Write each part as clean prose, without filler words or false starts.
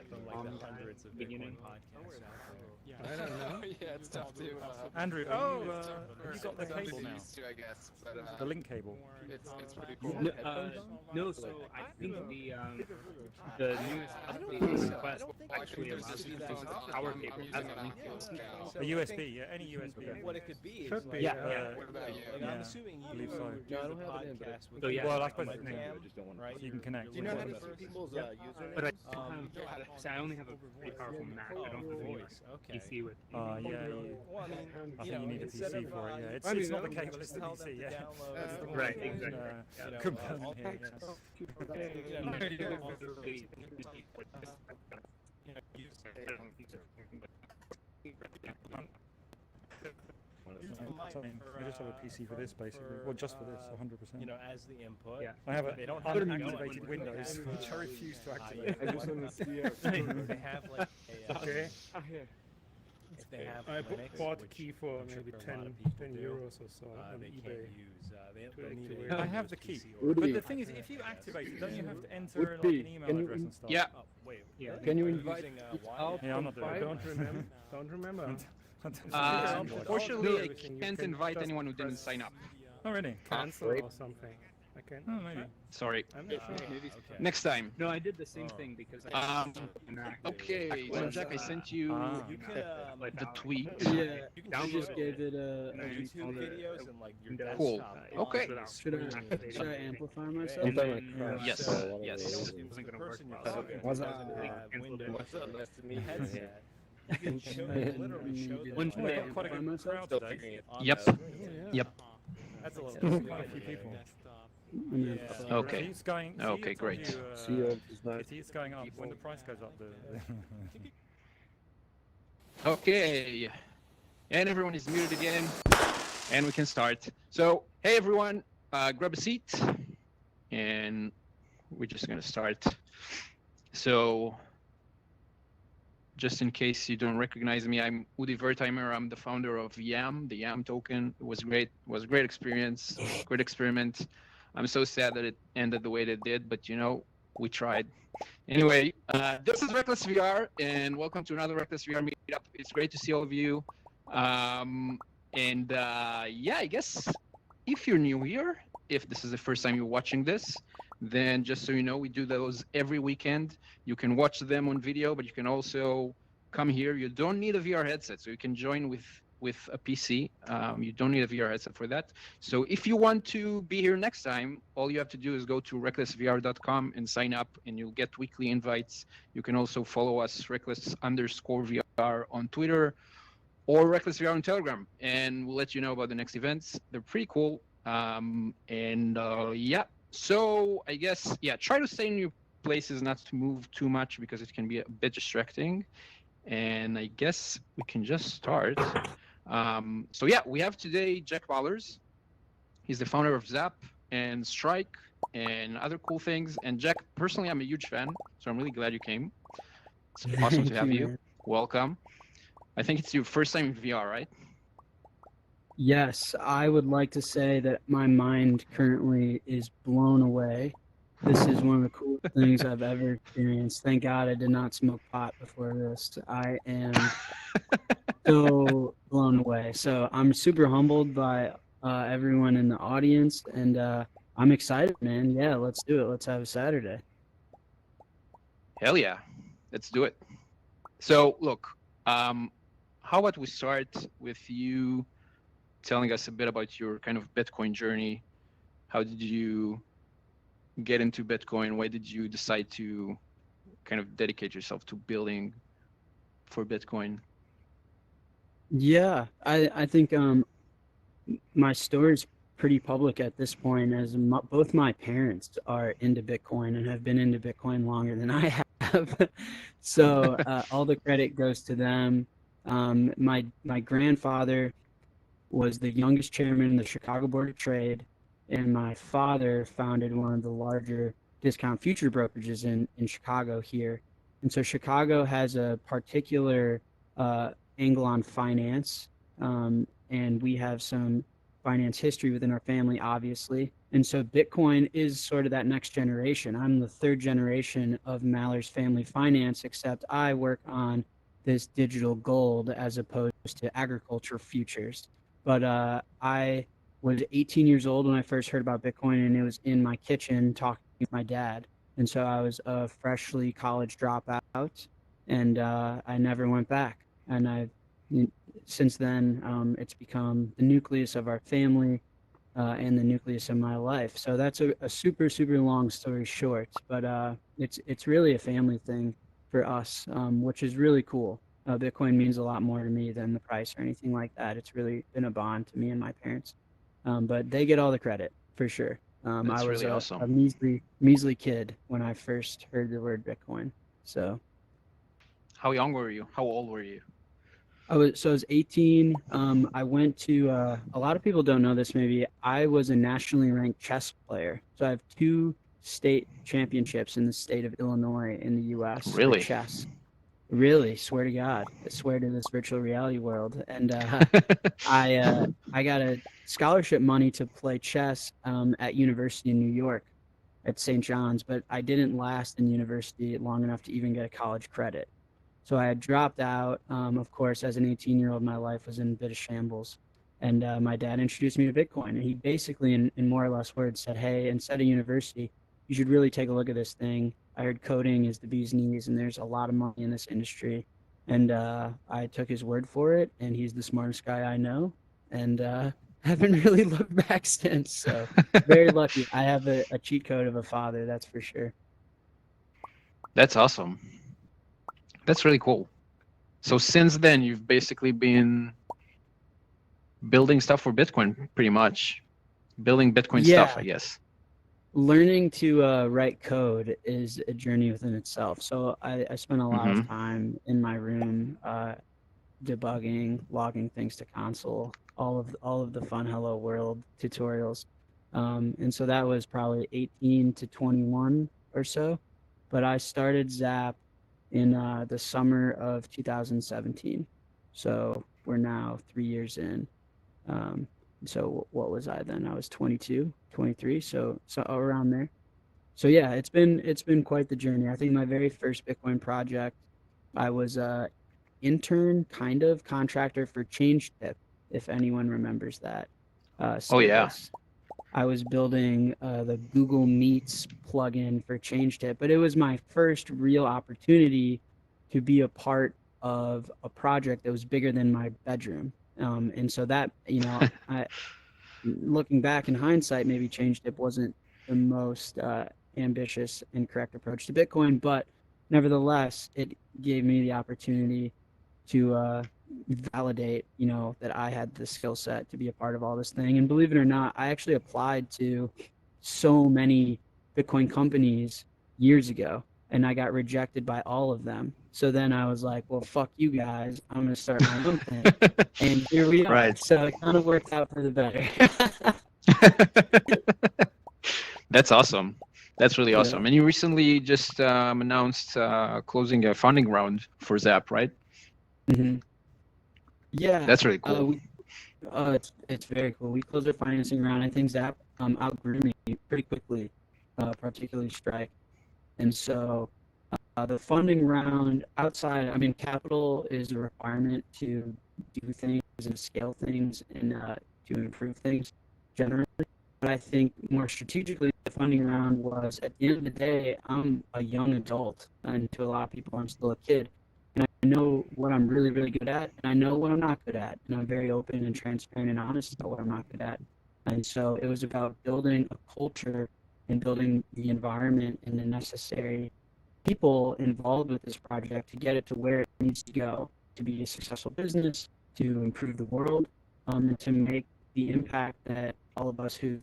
from like the hundreds of Bitcoin podcasts out there. Yeah. I don't know. Yeah, it's tough to. Andrew, have you got the something cable now? used to, I guess, but The link cable. it's pretty cool. No, so I think the newest update request actually allows you to use the power cable as a link cable. A USB, yeah, any USB. What it could be is Should like, be. Yeah. What about you? like Yeah, I'm assuming I you believe so. do No, I the don't have it in, but podcast with So, yeah. Well, I suppose webcam, right? so you can connect. Do you know how to Whatever. see people's usernames? But I Um, don't have, so I only have a pretty powerful Mac. I don't have a voice. Okay. PC with. Yeah, Well, I mean, I you think you know, need a instead PC of, for it. Yeah, it's I mean, not the no, cable, it's the tell them PC. to Yeah. download That's the Right, webcam, exactly. you know, Component all here, kinds yes. of- you know, use So, I just have a PC for this, basically. Well, just for this, 100%. you know, as the input. Yeah. I have They an don't have to go unactivated and Windows, look at, which I refuse to activate. I just want to see it. They have like a, Okay. if they have I Linux, bought a which key for I'm sure maybe for a lot 10, of people 10 do, euros or so on they eBay. can't use. They need activate. a I have Windows the key. PC or- But the thing is, if you activate it, don't you have to enter like Would be. an email Can you address and stuff? Yeah. Oh, wait. Yeah. really? Can you Are invite using, it Wi-Fi? out Yeah, I'm not from doing it. I don't remember. Don't remember. Unfortunately, I Everything you can't can invite just anyone who didn't press sign up. Oh, really? Cancel or something. I can. Oh, maybe. Sorry. I'm not sure. Okay. Next time. No, I did the same thing because I Okay, so Jack, I sent you You can the tweet. Yeah, you can I download just gave it a YouTube videos and like your Cool. desktop. Okay. should I amplify myself? And then, Yeah. yes, So, yes. If It wasn't the gonna work person you're well. talking What's to up? doesn't have Windows What's up? Nice to meet you. headset, you can show, literally show them One We've way got quite a amplify good myself. crowd today. on Yep. the screen. Yep. That's a little There's quite a few people. I mean, Yeah. Okay. It's going, Okay, I told great. you, CEO is nice. it's going up. When the price goes up, Okay. And everyone is muted again. And we can start. So, hey everyone, grab a seat. And we're just gonna start. So, just in case you don't recognize me, I'm Udi Wertheimer. I'm the founder of YAM, the YAM token. It was great. It was a great experience, great experiment. I'm so sad that it ended the way that it did, but you know, we tried. Anyway, this is Reckless VR, and welcome to another Reckless VR meetup. It's great to see all of you. Yeah, I guess if you're new here, if this is the first time you're watching this, then just so you know, we do those every weekend. You can watch them on video, but you can also come here. You don't need a VR headset, so you can join with a PC. You don't need a VR headset for that. So if you want to be here next time, all you have to do is go to recklessvr.com and sign up, and you'll get weekly invites. You can also follow us, reckless_VR on Twitter or recklessvr on Telegram, and we'll let you know about the next events. They're pretty cool. Yeah. So I guess, yeah, try to stay in your places, not to move too much because it can be a bit distracting. And I guess we can just start. So yeah, we have today Jack Ballers. He's the founder of Zap and Strike and other cool things. And Jack, personally, I'm a huge fan, so I'm really glad you came. It's awesome to have you. man. Welcome. I think it's your first time in VR, right? Yes, I would like to say that my mind currently is blown away. This is one of the coolest things I've ever experienced. Thank God I did not smoke pot before this. I am so blown away. So I'm super humbled by everyone in the audience, and I'm excited, man. Yeah, let's do it. Let's have a Saturday. Hell yeah, let's do it. So look, how about we start with you telling us a bit about your kind of Bitcoin journey? How did you get into Bitcoin? Why did you decide to kind of dedicate yourself to building for Bitcoin? Yeah, I think my story's pretty public at this point, as both my parents are into Bitcoin and have been into Bitcoin longer than I have. So all the credit goes to them. My grandfather was the youngest chairman in the Chicago Board of Trade, and my father founded one of the larger discount future brokerages in Chicago here. And so Chicago has a particular angle on finance, and we have some finance history within our family, obviously. And so Bitcoin is sort of that next generation. I'm the third generation of Maller's family finance, except I work on this digital gold as opposed to agriculture futures. But I was 18 years old when I first heard about Bitcoin, and it was in my kitchen talking with my dad. And so I was a freshly college dropout, and I never went back. And since then, it's become the nucleus of our family and the nucleus of my life. So that's a super, super long story short, but it's really a family thing for us, which is really cool. Bitcoin means a lot more to me than the price or anything like that. It's really been a bond to me and my parents, but they get all the credit for sure. That's I was really a awesome. measly kid when I first heard the word Bitcoin. So How young were you? How old were you? I was 18. I went to a lot of people don't know this. Maybe I was a nationally ranked chess player. So I have 2 state championships in the state of Illinois in the U.S. for Really? chess. Really, swear to God, I swear to this virtual reality world. And I got a scholarship money to play chess at university in New York at St. John's, but I didn't last in university long enough to even get a college credit. So I had dropped out. Of course, as an 18-year-old, my life was in a bit of shambles. And my dad introduced me to Bitcoin. And he basically, in more or less words, said, hey, instead of university, you should really take a look at this thing. I heard coding is the bee's knees, and there's a lot of money in this industry. And I took his word for it, and he's the smartest guy I know. And haven't really looked back since. So very lucky. I have a cheat code of a father, that's for sure. That's awesome. That's really cool. So since then, you've basically been building stuff for Bitcoin, pretty much. Building Bitcoin stuff, I guess. Learning to write code is a journey within itself. So I spent a lot of time in my room debugging, logging things to console, all of the fun Hello World tutorials. And so that was probably 18 to 21 or so. But I started Zap in the summer of 2017. So we're now 3 years in. So what was I then? I was 22, 23, so around there. So yeah, it's been quite the journey. I think my very first Bitcoin project, I was a intern, kind of contractor for ChangeTip, if anyone remembers that. Oh yeah. I was building the Google Meets plugin for ChangeTip, but it was my first real opportunity to be a part of a project that was bigger than my bedroom. And so that, looking back in hindsight, maybe ChangeTip wasn't the most ambitious and correct approach to Bitcoin, but nevertheless, it gave me the opportunity to validate, that I had the skill set to be a part of all this thing. And believe it or not, I actually applied to so many Bitcoin companies years ago, and I got rejected by all of them. So then I was like, well, fuck you guys. I'm going to start my own thing. And here we are. Right. So it kind of worked out for the better. That's awesome. That's really awesome. And you recently just announced closing a funding round for Zap, right? Mm-hmm. Yeah. That's really cool. It's very cool. We closed our financing round. I think Zap outgrew me pretty quickly, particularly Strike. And so the funding round outside, capital is a requirement to do things and scale things and to improve things generally. But I think more strategically, the funding round was, at the end of the day, I'm a young adult, and to a lot of people, I'm still a kid. And I know what I'm really, really good at, and I know what I'm not good at. And I'm very open and transparent and honest about what I'm not good at. And so it was about building a culture and building the environment and the necessary people involved with this project to get it to where it needs to go to be a successful business, to improve the world, and to make the impact that all of us who've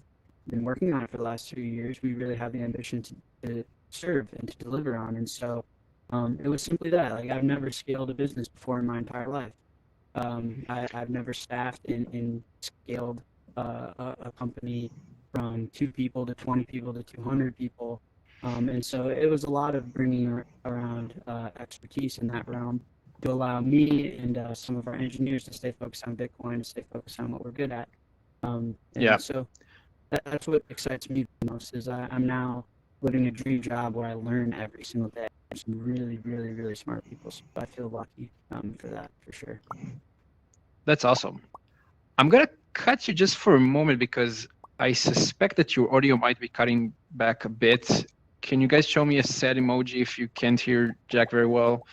been working on it for the last 2 years, we really have the ambition to serve and to deliver on. And so it was simply that. Like, I've never scaled a business before in my entire life. I've never staffed and scaled a company from 2 people to 20 people to 200 people. And so it was a lot of bringing around expertise in that realm to allow me and some of our engineers to stay focused on Bitcoin, to stay focused on what we're good at. And Yeah. So that's what excites me the most is I'm now living a dream job where I learn every single day. Some really, really, really smart people. So I feel lucky for that, for sure. That's awesome. I'm gonna cut you just for a moment because I suspect that your audio might be cutting back a bit. Can you guys show me a sad emoji if you can't hear Jack very well?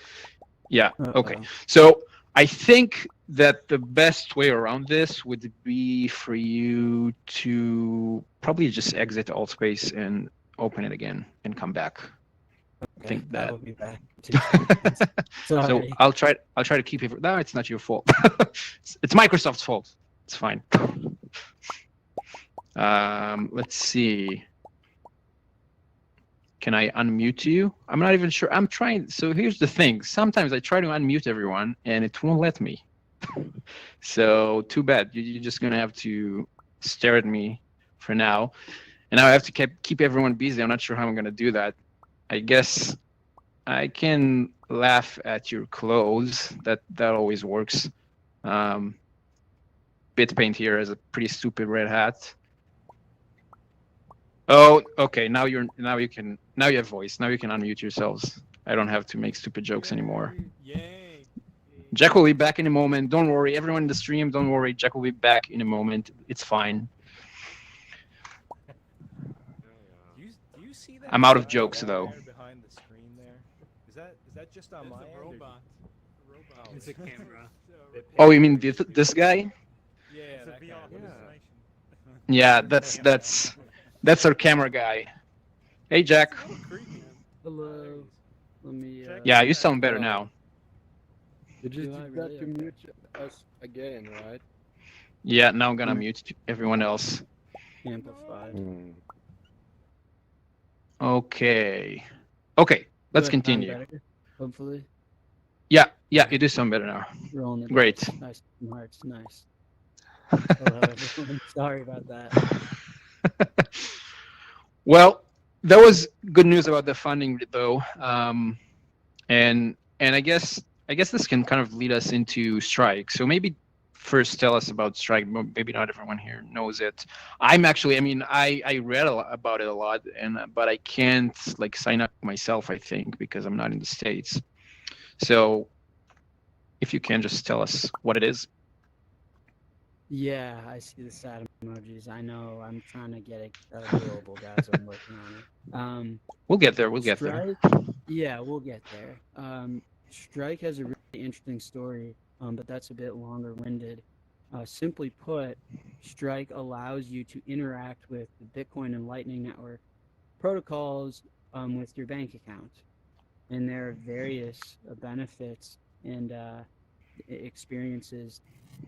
Yeah, okay. Uh-oh. So I think that the best way around this would be for you to probably just exit Altspace and open it again and come back. I think I that. will be back. in 2 seconds. So Sorry. I'll try to keep it. No, it's not your fault. It's Microsoft's fault. It's fine. Let's see. Can I unmute you? I'm not even sure. I'm trying. So here's the thing. Sometimes I try to unmute everyone and it won't let me. So too bad. You're just gonna have to stare at me for now. And now I have to keep everyone busy. I'm not sure how I'm gonna do that. I guess I can laugh at your clothes. That always works. Bitpaint here has a pretty stupid red hat. Oh, okay. Now you have voice. Now you can unmute yourselves. I don't have to make stupid jokes anymore. Yay! Jack will be back in a moment. Don't worry, everyone in the stream. Don't worry, Jack will be back in a moment. It's fine. Do you see that? I'm out of guy jokes, down though. there behind the screen there. Is that just on my end? or- robot. Oh, It's a camera. Oh, you mean this guy? Yeah, It's a that VR guy. hallucination. Yeah, that's our camera guy. Hey, Jack. It's a little creepy. Hello. Let me. Yeah, you sound better now. You just Do I did really? that to mute us again, right? Yeah, now I'm gonna mute everyone else. Amplified. Okay. Okay, let's Do I sound continue. better? Hopefully. Yeah, you do sound better now. Rolling the Great. dice. Nice and hearts. Nice. Hello, everyone. Sorry about that. Well, that was good news about the funding, though, and I guess this can kind of lead us into Strike. So maybe first tell us about Strike. Maybe not everyone here knows it. I read about it a lot, but I can't like sign up myself. I think because I'm not in the States. So if you can just tell us what it is. Yeah, I see the sad emojis. I know. I'm trying to get it global, guys. I'm working on it. We'll get there. We'll get there. Strike, yeah, we'll get there. Strike has a really interesting story, but that's a bit longer-winded. Simply put, Strike allows you to interact with the Bitcoin and Lightning Network protocols with your bank account. And there are various benefits and experiences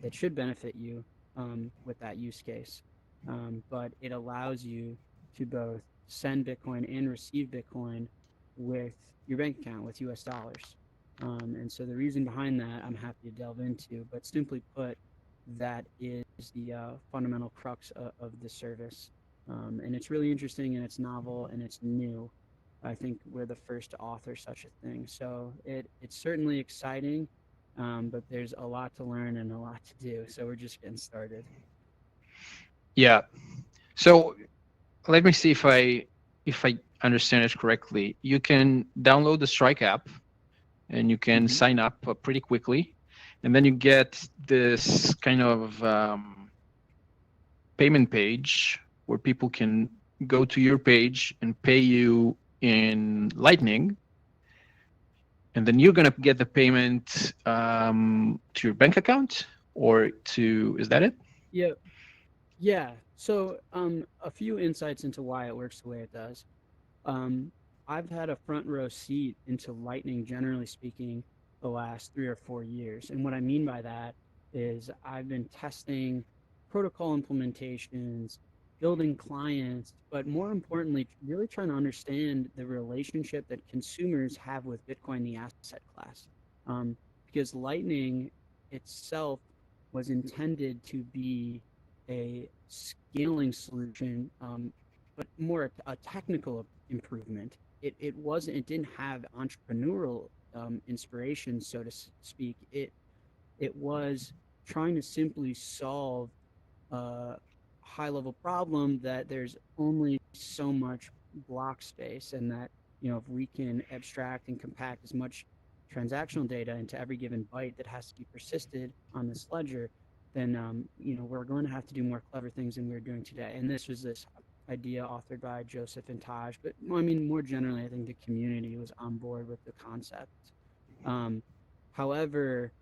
that should benefit you with that use case. But it allows you to both send Bitcoin and receive Bitcoin with your bank account with US dollars. And so the reason behind that I'm happy to delve into, but simply put, that is the fundamental crux of the service. And it's really interesting and it's novel and it's new. I think we're the first to author such a thing. So it's certainly exciting, but there's a lot to learn and a lot to do. So we're just getting started. Yeah. So let me see if I understand it correctly. You can download the Strike app and you can sign up pretty quickly. And then you get this kind of payment page where people can go to your page and pay you in Lightning. And then you're going to get the payment to your bank account or is that it? Yeah. Yeah. So a few insights into why it works the way it does. I've had a front row seat into Lightning, generally speaking, the last 3 or 4 years. And what I mean by that is I've been testing protocol implementations, building clients, but more importantly, really trying to understand the relationship that consumers have with Bitcoin, the asset class. Because Lightning itself was intended to be a scaling solution, but more a technical improvement. It didn't have entrepreneurial inspiration, so to speak. It was trying to simply solve high level problem that there's only so much block space, and that, if we can abstract and compact as much transactional data into every given byte that has to be persisted on this ledger, then we're going to have to do more clever things than we're doing today. And this idea authored by Joseph and Taj, but I mean, more generally, I think the community was on board with the concept. However,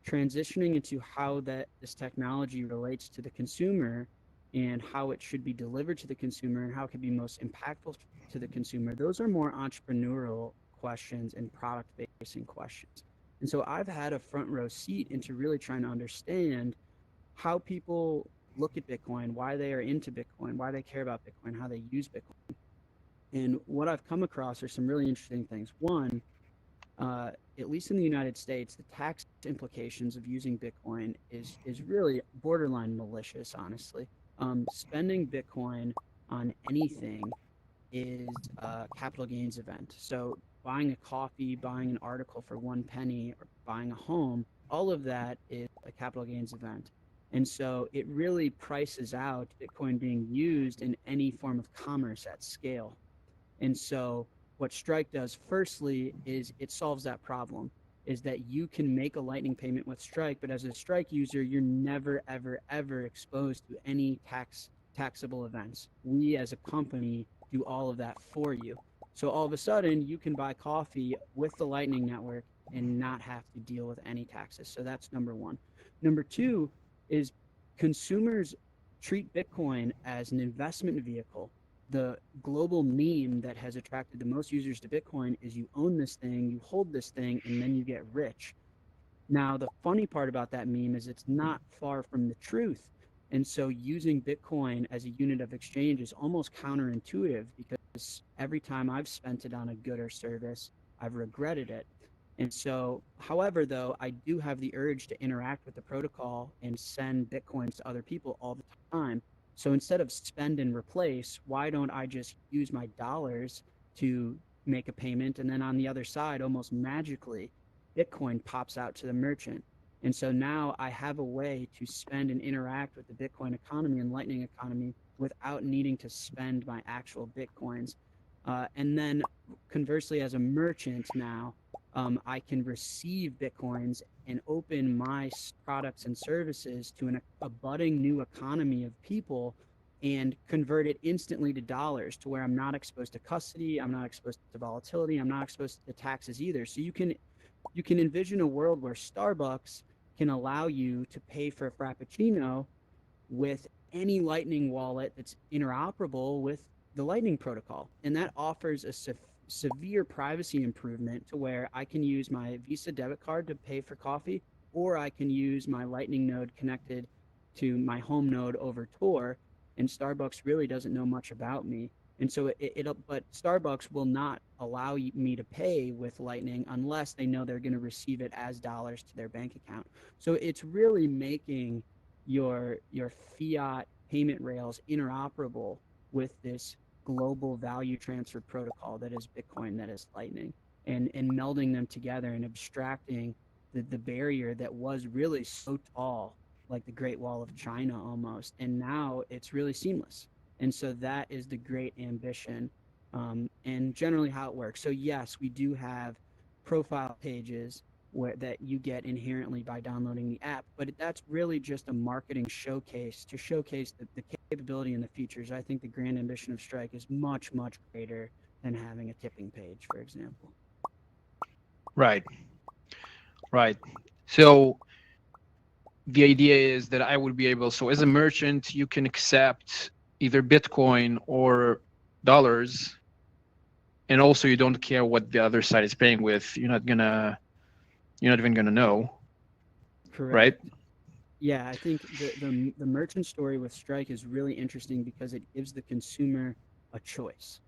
transitioning into how this technology relates to the consumer and how it should be delivered to the consumer and how it can be most impactful to the consumer, those are more entrepreneurial questions and product facing questions. And so I've had a front row seat into really trying to understand how people look at Bitcoin, why they are into Bitcoin, why they care about Bitcoin, how they use Bitcoin. And what I've come across are some really interesting things. One, at least in the United States, the tax implications of using Bitcoin is really borderline malicious, honestly. Spending Bitcoin on anything is a capital gains event. So buying a coffee, buying an article for 1 penny, or buying a home, all of that is a capital gains event. And so it really prices out Bitcoin being used in any form of commerce at scale. And so what Strike does firstly is it solves that problem, is that you can make a Lightning payment with Strike, but as a Strike user, you're never, ever, ever exposed to any taxable events. We as a company do all of that for you. So all of a sudden, you can buy coffee with the Lightning Network and not have to deal with any taxes. So that's number one. Number two is consumers treat Bitcoin as an investment vehicle. The global meme that has attracted the most users to Bitcoin is you own this thing, you hold this thing, and then you get rich. Now, the funny part about that meme is it's not far from the truth. And so using Bitcoin as a unit of exchange is almost counterintuitive, because every time I've spent it on a good or service, I've regretted it. And so, however, though, I do have the urge to interact with the protocol and send Bitcoins to other people all the time. So instead of spend and replace, why don't I just use my dollars to make a payment? And then on the other side, almost magically, Bitcoin pops out to the merchant. And so now I have a way to spend and interact with the Bitcoin economy and Lightning economy without needing to spend my actual Bitcoins. And then conversely, as a merchant now, I can receive Bitcoins and open my products and services to a budding new economy of people and convert it instantly to dollars, to where I'm not exposed to custody, I'm not exposed to volatility, I'm not exposed to taxes either. So you can envision a world where Starbucks can allow you to pay for a Frappuccino with any Lightning wallet that's interoperable with the Lightning protocol. And that offers a severe privacy improvement, to where I can use my Visa debit card to pay for coffee, or I can use my Lightning node connected to my home node over Tor, and Starbucks really doesn't know much about me. And so but Starbucks will not allow me to pay with Lightning unless they know they're going to receive it as dollars to their bank account. So it's really making your fiat payment rails interoperable with this global value transfer protocol that is Bitcoin, that is Lightning, and melding them together and abstracting the barrier that was really so tall, like the Great Wall of China almost, and now it's really seamless. And so that is the great ambition, and generally how it works. So yes, we do have profile pages that you get inherently by downloading the app, but that's really just a marketing showcase to showcase the capability and the features. I think the grand ambition of Strike is much, much greater than having a tipping page, for example. Right. So the idea is that I would be able, so as a merchant, you can accept either Bitcoin or dollars, and also you don't care what the other side is paying with. You're not even gonna know. Correct. Right? Yeah, I think the merchant story with Strike is really interesting because it gives the consumer a choice.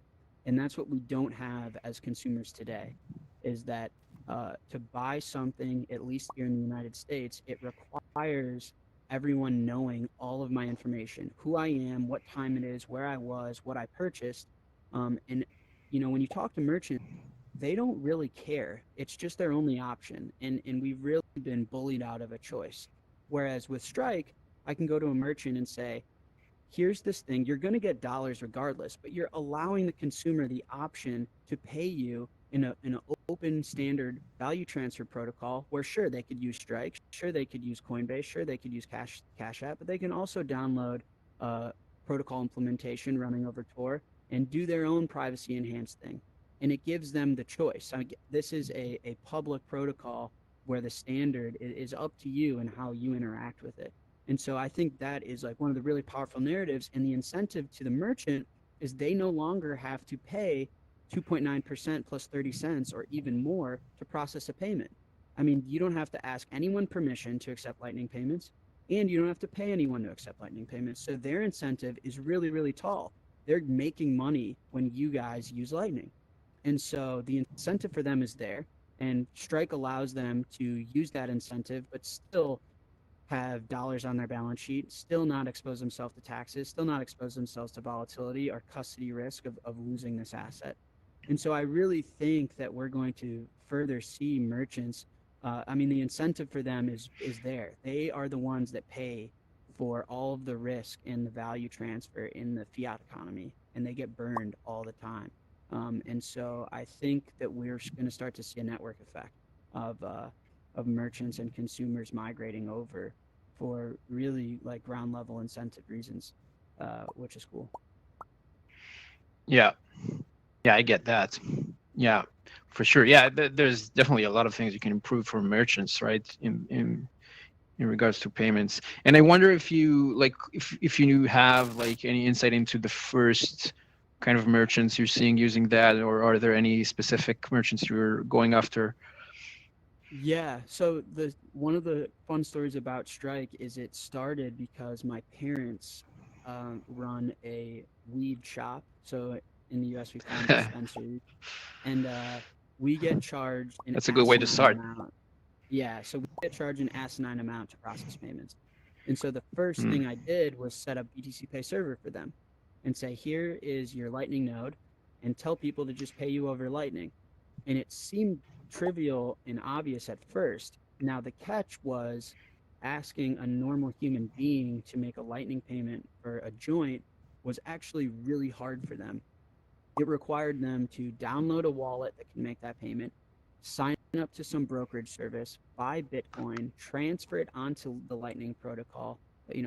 And that's what we don't have as consumers today, is that to buy something, at least here in the United States, it requires everyone knowing all of my information, who I am, what time it is, where I was, what I purchased. And, when you talk to merchants, they don't really care. It's just their only option. And we've really been bullied out of a choice. Whereas with Strike, I can go to a merchant and say, here's this thing, you're going to get dollars regardless, but you're allowing the consumer the option to pay you in an open standard value transfer protocol where sure they could use Strike, sure they could use Coinbase, sure they could use Cash App, but they can also download protocol implementation running over Tor and do their own privacy enhanced thing. And it gives them the choice. This is a public protocol where the standard is up to you and how you interact with it. And so I think that is like one of the really powerful narratives. And the incentive to the merchant is they no longer have to pay 2.9% plus 30 cents or even more to process a payment. I mean, you don't have to ask anyone permission to accept Lightning payments, and you don't have to pay anyone to accept Lightning payments. So their incentive is really, really tall. They're making money when you guys use Lightning. And so the incentive for them is there, and Strike allows them to use that incentive, but still have dollars on their balance sheet, still not expose themselves to taxes, still not expose themselves to volatility or custody risk of losing this asset. And so I really think that we're going to further see merchants. I mean, the incentive for them is there. They are the ones that pay for all of the risk and the value transfer in the fiat economy, and they get burned all the time. And so I think that we're going to start to see a network effect of merchants and consumers migrating over for really like ground level incentive reasons, which is cool. Yeah, I get that. Yeah, for sure. Yeah, there's definitely a lot of things you can improve for merchants, right? In regards to payments. And I wonder if you like if you have like any insight into the first kind of merchants you're seeing using that, or are there any specific merchants you're going after? Yeah, so one of the fun stories about Strike is it started because my parents run a weed shop. So in the US we found dispensaries, and we get charged an That's a good way to start. amount. Yeah, so we get charged an asinine amount to process payments. And so the first thing I did was set up BTC Pay server for them and say, here is your Lightning node, and tell people to just pay you over Lightning. And it seemed trivial and obvious at first. Now the catch was asking a normal human being to make a Lightning payment for a joint was actually really hard for them. It required them to download a wallet that can make that payment, sign up to some brokerage service, buy Bitcoin, transfer it onto the Lightning protocol,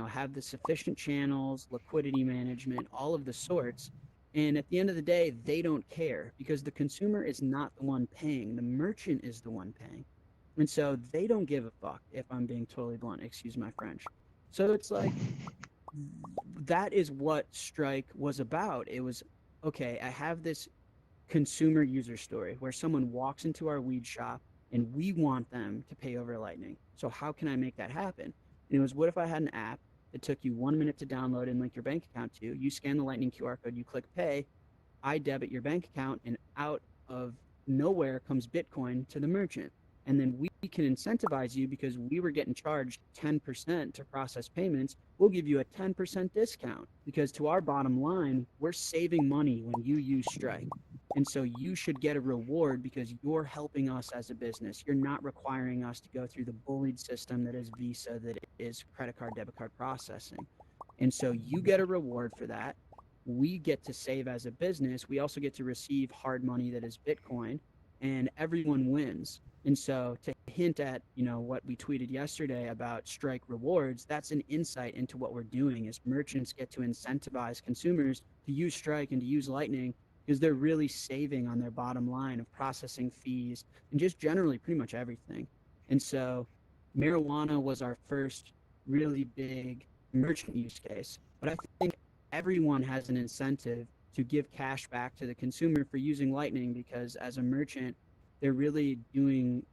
have the sufficient channels, liquidity management, all of the sorts. And at the end of the day, they don't care because the consumer is not the one paying. The merchant is the one paying. And so they don't give a fuck, if I'm being totally blunt, excuse my French. So it's like, that is what Strike was about. It was, okay, I have this consumer user story where someone walks into our weed shop and we want them to pay over Lightning. So how can I make that happen? And it was, what if I had an app that took you 1 minute to download and link your bank account to? You scan the Lightning QR code, you click pay, I debit your bank account, and out of nowhere comes Bitcoin to the merchant. And then we can incentivize you because we were getting charged 10% to process payments. We'll give you a 10% discount because to our bottom line, we're saving money when you use Strike. And so you should get a reward because you're helping us as a business. You're not requiring us to go through the bullied system that is Visa, that is credit card, debit card processing. And so you get a reward for that. We get to save as a business. We also get to receive hard money that is Bitcoin, and everyone wins. And so to hint at, what we tweeted yesterday about Strike rewards, that's an insight into what we're doing is merchants get to incentivize consumers to use Strike and to use Lightning because they're really saving on their bottom line of processing fees and just generally pretty much everything. And so marijuana was our first really big merchant use case. But I think everyone has an incentive to give cash back to the consumer for using Lightning because as a merchant, they're really doing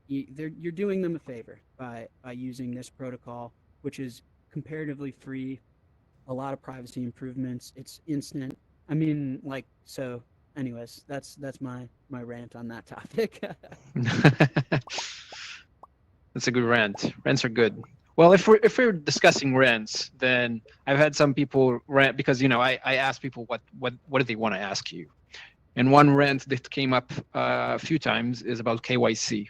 you're doing them a favor by using this protocol, which is comparatively free, a lot of privacy improvements. It's instant. I mean, so anyways, that's my rant on that topic. That's a good rant. Rants are good. Well, if we're discussing rants, then I've had some people rant because I ask people what do they want to ask you. And one rant that came up a few times is about KYC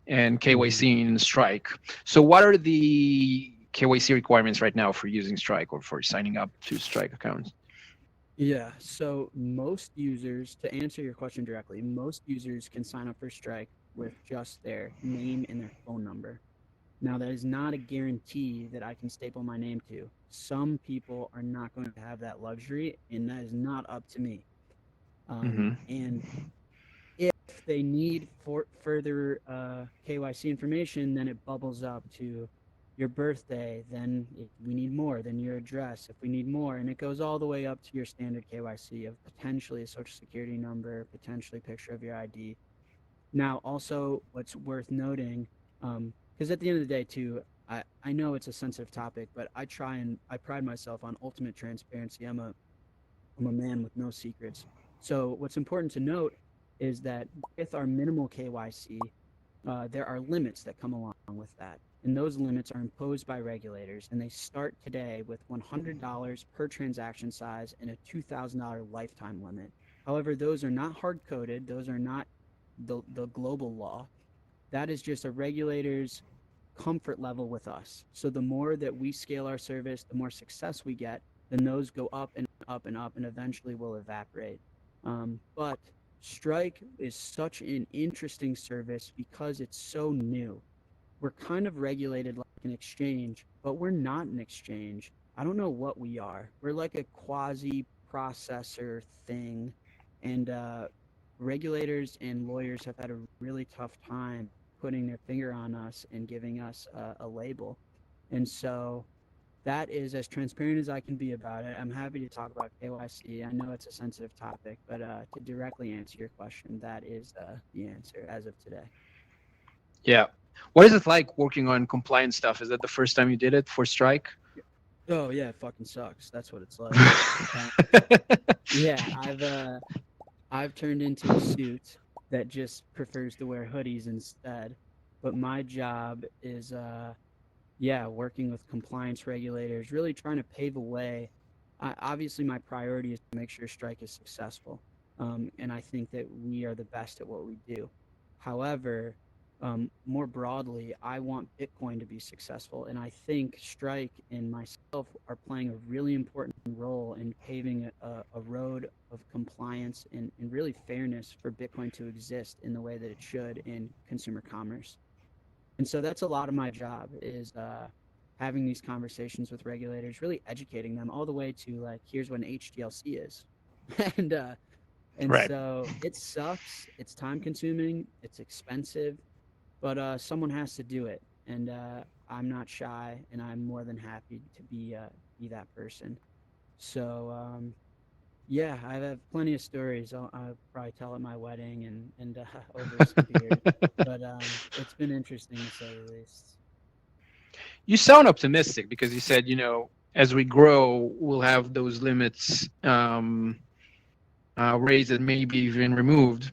and KYC in Strike. So what are the KYC requirements right now for using Strike or for signing up to Strike accounts? Yeah, so most users, to answer your question directly, most users can sign up for Strike with just their name and their phone number. Now, that is not a guarantee that I can staple my name to. Some people are not going to have that luxury, and that is not up to me. And if they need further KYC information, then it bubbles up to your birthday, then we need more, then your address if we need more, and it goes all the way up to your standard KYC of potentially a social security number, potentially a picture of your ID. Now, also, what's worth noting, because at the end of the day, too, I know it's a sensitive topic, but I pride myself on ultimate transparency. I'm a man with no secrets. So what's important to note is that with our minimal KYC, there are limits that come along with that. And those limits are imposed by regulators, and they start today with $100 per transaction size and a $2,000 lifetime limit. However, those are not hard-coded. Those are not the global law. That is just a regulator's comfort level with us. So the more that we scale our service, the more success we get, then those go up and up and up and eventually will evaporate. But Strike is such an interesting service because it's so new. We're kind of regulated like an exchange, but we're not an exchange. I don't know what we are. We're like a quasi processor thing, and regulators and lawyers have had a really tough time putting their finger on us and giving us a label. And so that is as transparent as I can be about it. I'm happy to talk about KYC. I know it's a sensitive topic, but to directly answer your question, that is the answer as of today. Yeah. What is it like working on compliance stuff? Is that the first time you did it for Strike? Oh yeah, it fucking sucks. That's what it's like. Yeah, I've turned into a suit that just prefers to wear hoodies instead. But my job is working with compliance regulators, really trying to pave a way. Obviously, my priority is to make sure Strike is successful, and I think that we are the best at what we do. However, more broadly, I want Bitcoin to be successful, and I think Strike and myself are playing a really important role in paving a road of compliance and really fairness for Bitcoin to exist in the way that it should in consumer commerce. And so that's a lot of my job is having these conversations with regulators, really educating them all the way to like, here's what an HDLC is. and Right. so it sucks. It's time consuming. It's expensive, but someone has to do it. And I'm not shy, and I'm more than happy to be that person. So yeah, I have plenty of stories. I'll probably tell at my wedding and over some beers. But it's been interesting to say the least. You sound optimistic because you said, as we grow, we'll have those limits raised and maybe even removed.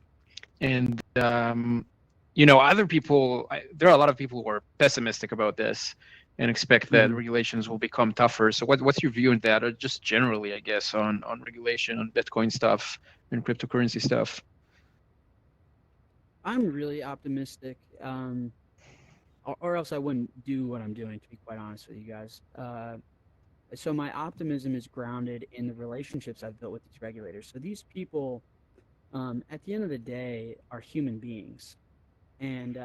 And, other people, there are a lot of people who are pessimistic about this and expect that regulations will become tougher. So what's your view on that, or just generally, I guess, on regulation, on Bitcoin stuff and cryptocurrency stuff? I'm really optimistic, or else I wouldn't do what I'm doing, to be quite honest with you guys. So my optimism is grounded in the relationships I've built with these regulators. So these people, at the end of the day, are human beings. And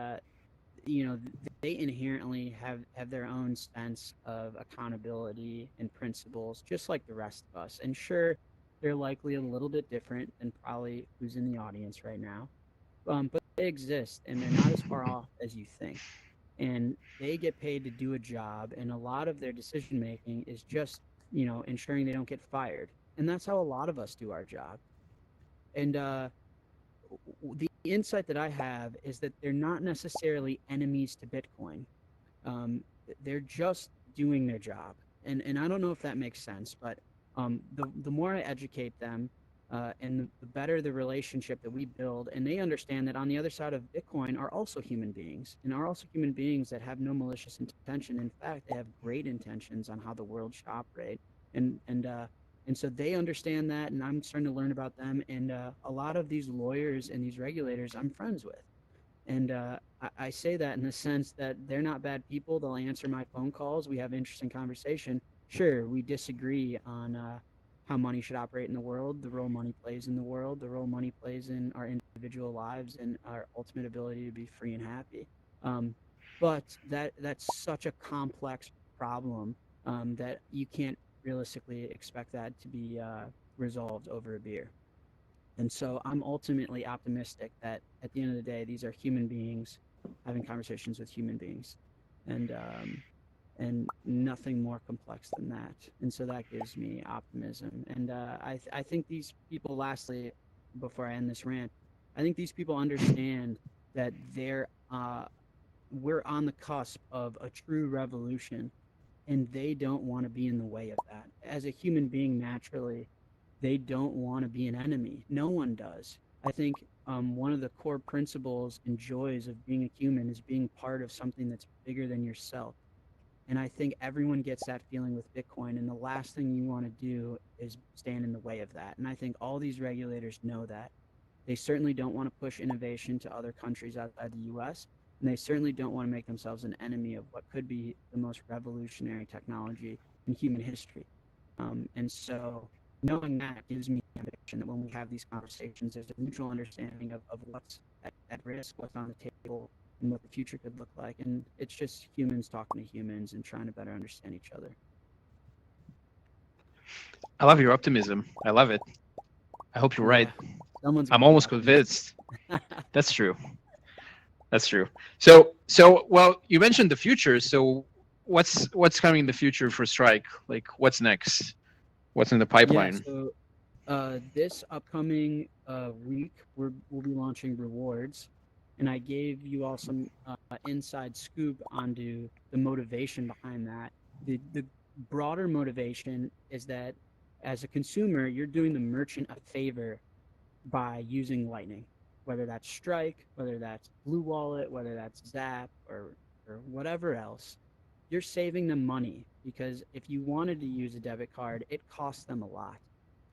they inherently have their own sense of accountability and principles, just like the rest of us. And sure, they're likely a little bit different than probably who's in the audience right now, but they exist, and they're not as far off as you think. And they get paid to do a job, and a lot of their decision making is just ensuring they don't get fired. And that's how a lot of us do our job. And the insight that I have is that they're not necessarily enemies to Bitcoin. They're just doing their job. And I don't know if that makes sense, but the more I educate them, and the better the relationship that we build, and they understand that on the other side of Bitcoin are also human beings, and are also human beings that have no malicious intention. In fact, they have great intentions on how the world should operate. And so they understand that, and I'm starting to learn about them. And a lot of these lawyers and these regulators I'm friends with. And I say that in the sense that they're not bad people. They'll answer my phone calls. We have interesting conversation. Sure, we disagree on how money should operate in the world, the role money plays in the world, the role money plays in our individual lives, and our ultimate ability to be free and happy. But that's such a complex problem that you can't realistically expect that to be resolved over a beer. And so I'm ultimately optimistic that at the end of the day, these are human beings having conversations with human beings, and nothing more complex than that. And so that gives me optimism. And I think these people, lastly, before I end this rant, I think these people understand that we're on the cusp of a true revolution, and they don't want to be in the way of that. As a human being, naturally, they don't want to be an enemy. No one does. I think one of the core principles and joys of being a human is being part of something that's bigger than yourself. And I think everyone gets that feeling with Bitcoin. And the last thing you want to do is stand in the way of that. And I think all these regulators know that. They certainly don't want to push innovation to other countries outside the US. And they certainly don't want to make themselves an enemy of what could be the most revolutionary technology in human history. And so knowing that gives me conviction that when we have these conversations, there's a mutual understanding of what's at risk, what's on the table, and what the future could look like. And it's just humans talking to humans and trying to better understand each other. I love your optimism. I love it. I hope you're right. I'm almost convinced. That's true. That's true. So well, you mentioned the future. So what's coming in the future for Strike? Like, what's next? What's in the pipeline? Yeah, so this upcoming week, we'll be launching rewards. And I gave you all some inside scoop onto the motivation behind that. The broader motivation is that as a consumer, you're doing the merchant a favor by using Lightning, whether that's Strike, whether that's Blue Wallet, whether that's Zap, or whatever else. You're saving them money, because if you wanted to use a debit card, it costs them a lot.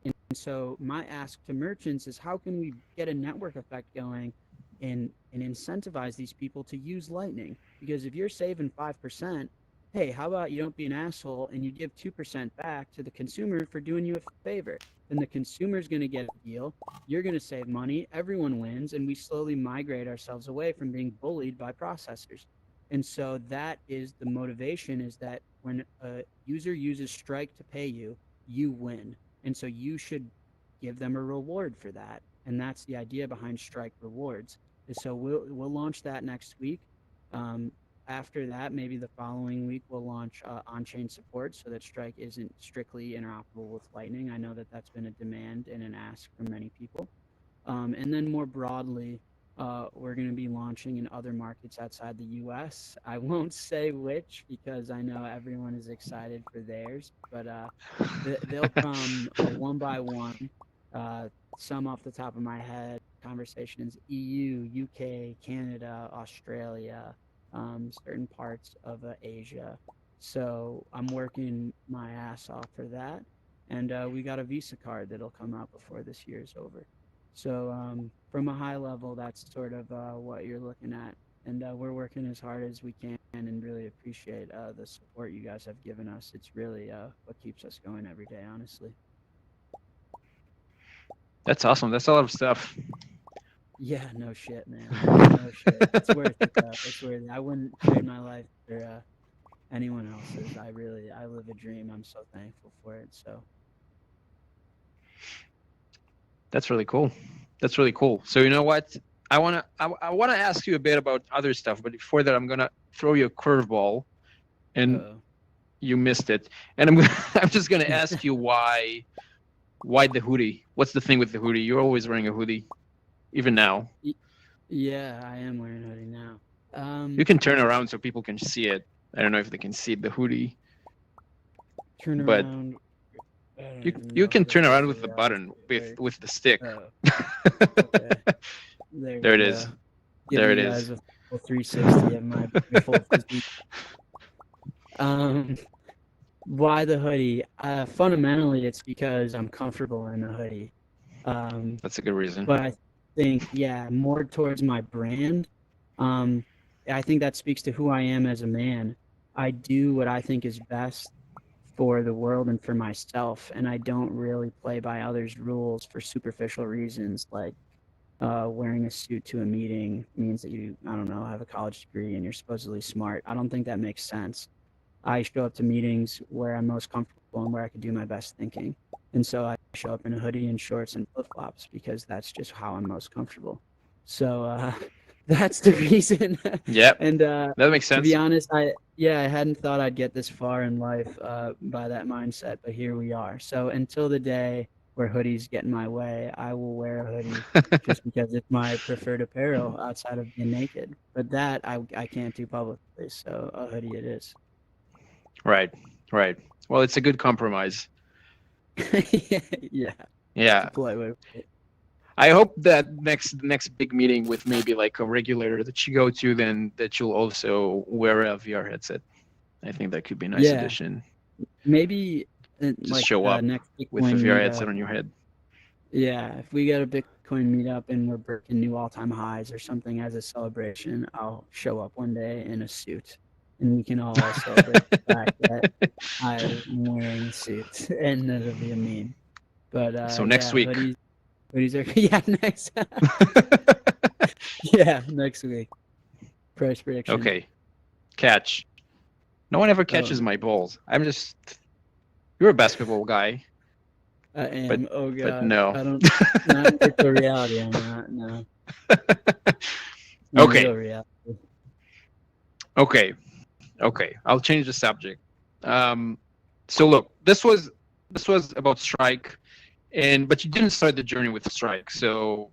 And so my ask to merchants is, how can we get a network effect going and incentivize these people to use Lightning? Because if you're saving 5%, hey, how about you don't be an asshole and you give 2% back to the consumer for doing you a favor? Then the consumer's going to get a deal, you're going to save money, everyone wins, and we slowly migrate ourselves away from being bullied by processors. And so that is the motivation, is that when a user uses Strike to pay you, you win. And so you should give them a reward for that. And that's the idea behind Strike Rewards. And so we'll launch that next week. After that, maybe the following week, we'll launch on-chain support so that Strike isn't strictly interoperable with Lightning. I know that that's been a demand and an ask from many people. And then more broadly, we're going to be launching in other markets outside the US. I won't say which, because I know everyone is excited for theirs, but they'll come one by one. Some off the top of my head, conversations: EU, UK, Canada, Australia, certain parts of Asia. So I'm working my ass off for that. And we got a Visa card that'll come out before this year is over. So from a high level, that's sort of what you're looking at. And we're working as hard as we can, and really appreciate the support you guys have given us. It's really what keeps us going every day, honestly. That's awesome. That's a lot of stuff. Yeah, no shit, man. No shit. It's worth it, though. It's worth it. I wouldn't trade my life for anyone else's. I live a dream. I'm so thankful for it. So. That's really cool. That's really cool. So you know what? I wanna ask you a bit about other stuff, but before that, I'm gonna throw you a curveball, and you missed it. And I'm just gonna ask you why the hoodie? What's the thing with the hoodie? You're always wearing a hoodie, even now. Yeah, I am wearing a hoodie now. You can turn around so people can see it. I don't know if they can see the hoodie. Turn around. You can turn around with the button, with the stick. Okay. There it is. There it is. A full 360 of my full physique. Why the hoodie? Fundamentally, it's because I'm comfortable in the hoodie. That's a good reason. But I think, more towards my brand. I think that speaks to who I am as a man. I do what I think is best for the world and for myself, and I don't really play by others' rules for superficial reasons, like wearing a suit to a meeting means that you, I don't know, have a college degree and you're supposedly smart. I don't think that makes sense. I show up to meetings where I'm most comfortable and where I can do my best thinking. And so I show up in a hoodie and shorts and flip-flops because that's just how I'm most comfortable. So that's the reason. Yeah, And that makes to sense. be honest, I hadn't thought I'd get this far in life by that mindset, but here we are. So until the day where hoodies get in my way, I will wear a hoodie just because it's my preferred apparel outside of being naked. But that I can't do publicly, so a hoodie it is. Right. Well, it's a good compromise. Yeah. Yeah. Polite way. I hope that next big meeting with maybe like a regulator that you go to, then that you'll also wear a VR headset. I think that could be a nice addition. Maybe Just show up next with a Bitcoin VR meetup. headset on your head. Yeah, if we get a Bitcoin meetup and we're breaking new all-time highs or something as a celebration, I'll show up one day in a suit, and we can all celebrate the fact that I'm wearing a suit, and that'll be a meme. But So next week. hoodies are next. Yeah, next week. Price prediction. Okay. Catch. No one ever catches my balls. You're a basketball guy. I am. But, oh god. but no. I don't. Not virtual reality. I'm not. No. Okay. Real reality. Okay. I'll change the subject. So look, this was about Strike, but you didn't start the journey with Strike. So,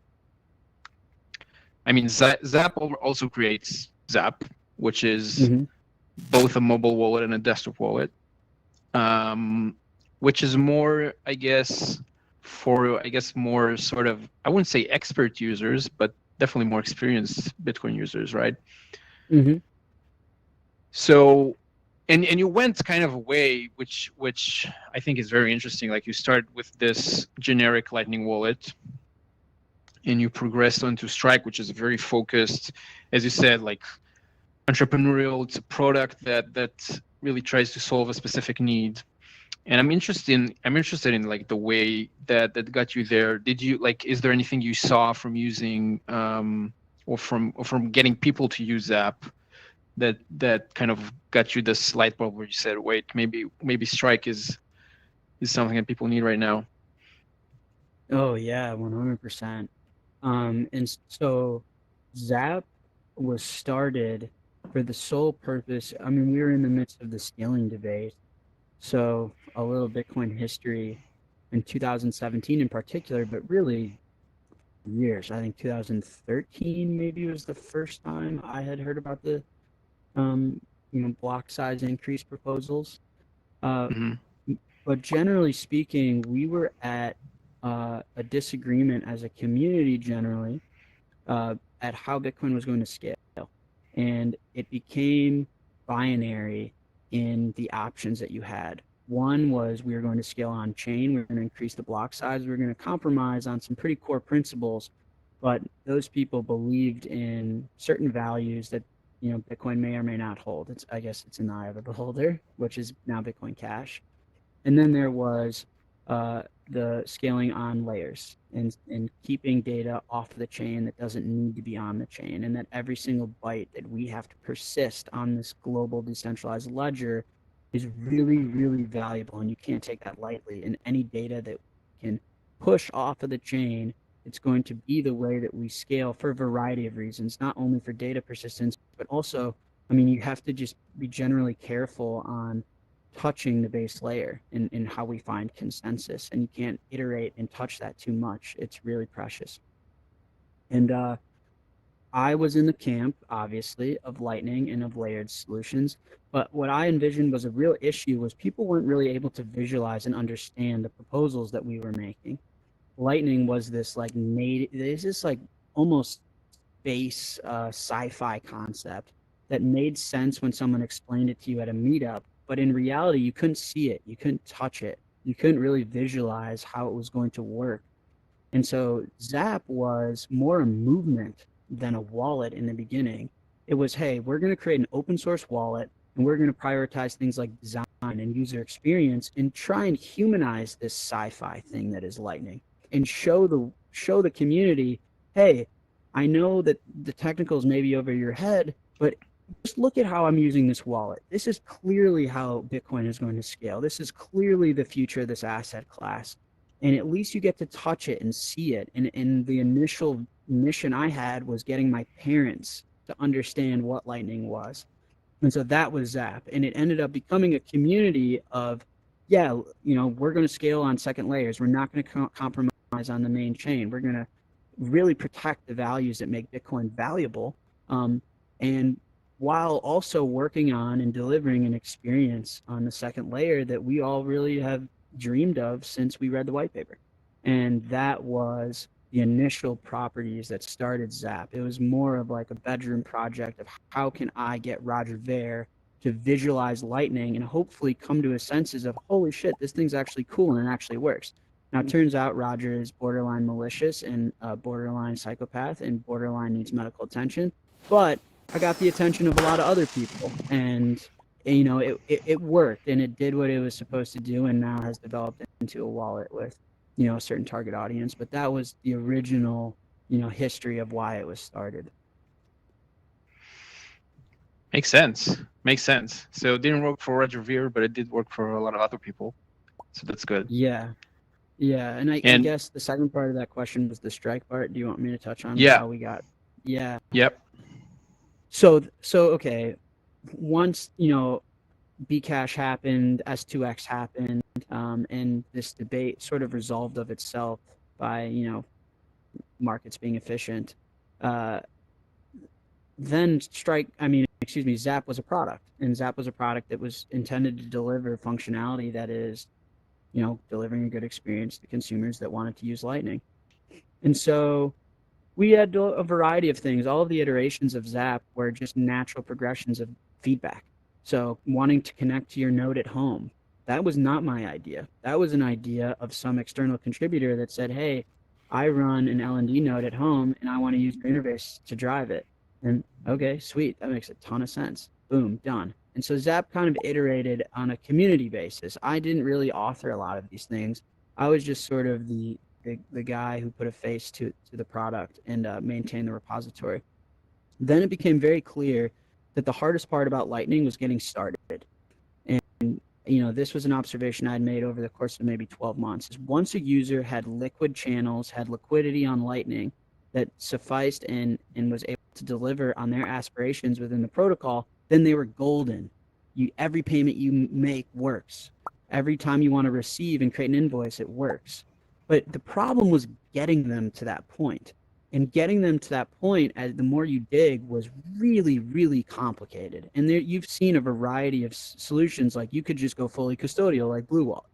I mean, Zap also creates Zap, which is both a mobile wallet and a desktop wallet, which is more, I guess, more sort of, I wouldn't say expert users, but definitely more experienced Bitcoin users, right? Mm-hmm. So, and you went kind of away, which I think is very interesting. Like you start with this generic Lightning wallet, and you progressed onto Strike, which is very focused, as you said, like entrepreneurial. It's a product that really tries to solve a specific need. And I'm interested in like the way that got you there. Did you is there anything you saw from using or from getting people to use Zap that kind of got you this light bulb where you said, wait, maybe Strike is something that people need right now? Oh yeah, 100%. And so Zap was started for the sole purpose. I mean, we were in the midst of the scaling debate. So a little Bitcoin history in 2017 in particular, but really years. I think 2013 maybe was the first time I had heard about the block size increase proposals. But generally speaking, we were at a disagreement as a community generally at how Bitcoin was going to scale. And it became binary in the options that you had. One was we were going to scale on chain, we were going to increase the block size, we were going to compromise on some pretty core principles, but those people believed in certain values that Bitcoin may or may not hold. I guess it's in the eye of the beholder, which is now Bitcoin Cash. And then there was the scaling on layers and keeping data off the chain that doesn't need to be on the chain, and that every single byte that we have to persist on this global decentralized ledger is really, really valuable, and you can't take that lightly. And any data that we can push off of the chain, it's going to be the way that we scale for a variety of reasons, not only for data persistence, but also, I mean, you have to just be generally careful on touching the base layer in how we find consensus, and you can't iterate and touch that too much. It's really precious. And I was in the camp, obviously, of Lightning and of layered solutions, but what I envisioned was a real issue was people weren't really able to visualize and understand the proposals that we were making. Lightning was this almost space sci-fi concept that made sense when someone explained it to you at a meetup, but in reality, you couldn't see it, you couldn't touch it, you couldn't really visualize how it was going to work. And so Zap was more a movement than a wallet in the beginning. It was, hey, we're going to create an open source wallet, and we're going to prioritize things like design and user experience and try and humanize this sci-fi thing that is Lightning, and show the community, hey, I know that the technicals may be over your head, but just look at how I'm using this wallet. This is clearly how Bitcoin is going to scale. This is clearly the future of this asset class. And at least you get to touch it and see it. And the initial mission I had was getting my parents to understand what Lightning was. And so that was Zap. And it ended up becoming a community of, yeah, we're going to scale on second layers. We're not going to compromise on the main chain. We're going to really protect the values that make Bitcoin valuable. And while also working on and delivering an experience on the second layer that we all really have dreamed of since we read the white paper. And that was the initial properties that started Zap. It was more of like a bedroom project of how can I get Roger Ver to visualize Lightning and hopefully come to his senses of, holy shit, this thing's actually cool and it actually works. Now, it turns out Roger is borderline malicious and borderline psychopath and borderline needs medical attention. But I got the attention of a lot of other people, and it worked, and it did what it was supposed to do, and now has developed into a wallet with a certain target audience. But that was the original history of why it was started. Makes sense. So it didn't work for Roger Ver, but it did work for a lot of other people. So that's good. Yeah. And I guess the second part of that question was the strike part. Do you want me to touch on how we got? Yeah. Yep. So okay, once Bcash happened, S2X happened, and this debate sort of resolved of itself by markets being efficient. Then Zap was a product, and Zap was a product that was intended to deliver functionality that is, delivering a good experience to consumers that wanted to use Lightning. And so we had a variety of things. All of the iterations of Zap were just natural progressions of feedback. So wanting to connect to your node at home, that was not my idea. That was an idea of some external contributor that said, hey, I run an L&D node at home and I want to use your interface to drive it. And okay, sweet. That makes a ton of sense. Boom, done. And so Zap kind of iterated on a community basis. I didn't really author a lot of these things. I was just sort of the guy who put a face to the product and maintained the repository. Then it became very clear that the hardest part about Lightning was getting started. And this was an observation I'd made over the course of maybe 12 months. Is once a user had liquid channels, had liquidity on Lightning that sufficed and was able to deliver on their aspirations within the protocol, then they were golden. Every payment you make works. Every time you want to receive and create an invoice, it works. But the problem was getting them to that point. And getting them to that point, as the more you dig, was really, really complicated. And you've seen a variety of solutions. Like you could just go fully custodial, like Blue Wallet.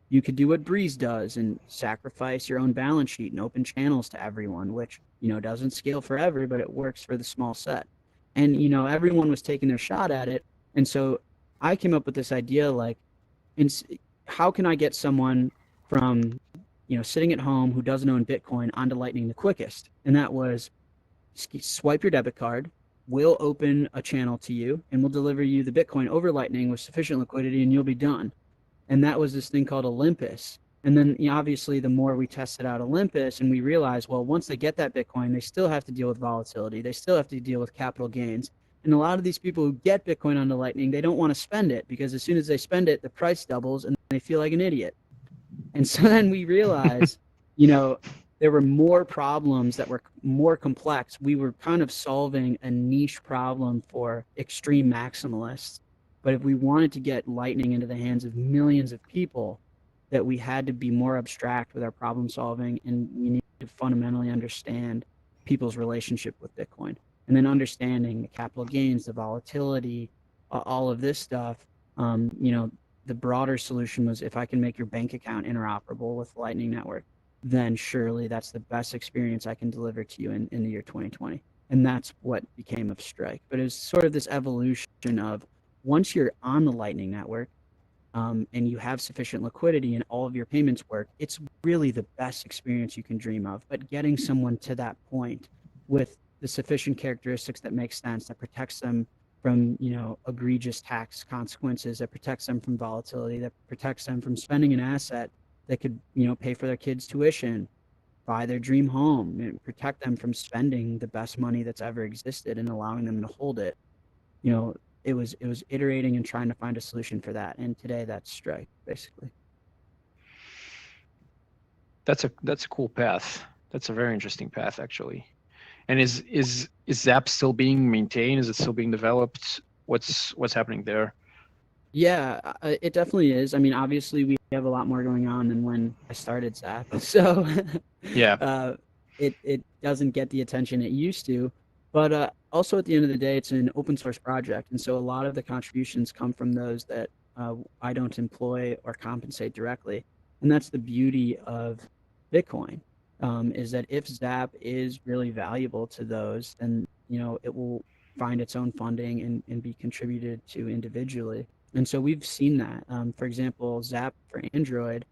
You could do what Breeze does and sacrifice your own balance sheet and open channels to everyone, which doesn't scale forever, but it works for the small set. And everyone was taking their shot at it. And so I came up with this idea, like, how can I get someone from sitting at home who doesn't own Bitcoin onto Lightning the quickest? And that was swipe your debit card, we'll open a channel to you, and we'll deliver you the Bitcoin over Lightning with sufficient liquidity, and you'll be done. And that was this thing called Olympus. And then obviously the more we tested out Olympus and we realized, well, once they get that Bitcoin, they still have to deal with volatility. They still have to deal with capital gains. And a lot of these people who get Bitcoin onto Lightning, they don't want to spend it because as soon as they spend it, the price doubles and they feel like an idiot. And so then we realized, there were more problems that were more complex. We were kind of solving a niche problem for extreme maximalists. But if we wanted to get Lightning into the hands of millions of people, that we had to be more abstract with our problem solving, and we needed to fundamentally understand people's relationship with Bitcoin. And then understanding the capital gains, the volatility, all of this stuff, the broader solution was if I can make your bank account interoperable with Lightning Network, then surely that's the best experience I can deliver to you in the year 2020. And that's what became of Strike. But it was sort of this evolution of once you're on the Lightning Network and you have sufficient liquidity and all of your payments work, it's really the best experience you can dream of. But getting someone to that point with the sufficient characteristics that make sense, that protects them from, egregious tax consequences, that protects them from volatility, that protects them from spending an asset that could, pay for their kids' tuition, buy their dream home, and protect them from spending the best money that's ever existed and allowing them to hold it. It was iterating and trying to find a solution for that. And today that's Strike, basically. That's a cool path. That's a very interesting path, actually. And is Zap still being maintained? Is it still being developed? What's happening there? Yeah, it definitely is. I mean, obviously we have a lot more going on than when I started Zap. So Yeah. It doesn't get the attention it used to. But also at the end of the day, it's an open source project. And so a lot of the contributions come from those that I don't employ or compensate directly. And that's the beauty of Bitcoin, is that if Zap is really valuable to those, then, it will find its own funding and be contributed to individually. And so we've seen that. For example, Zap for Android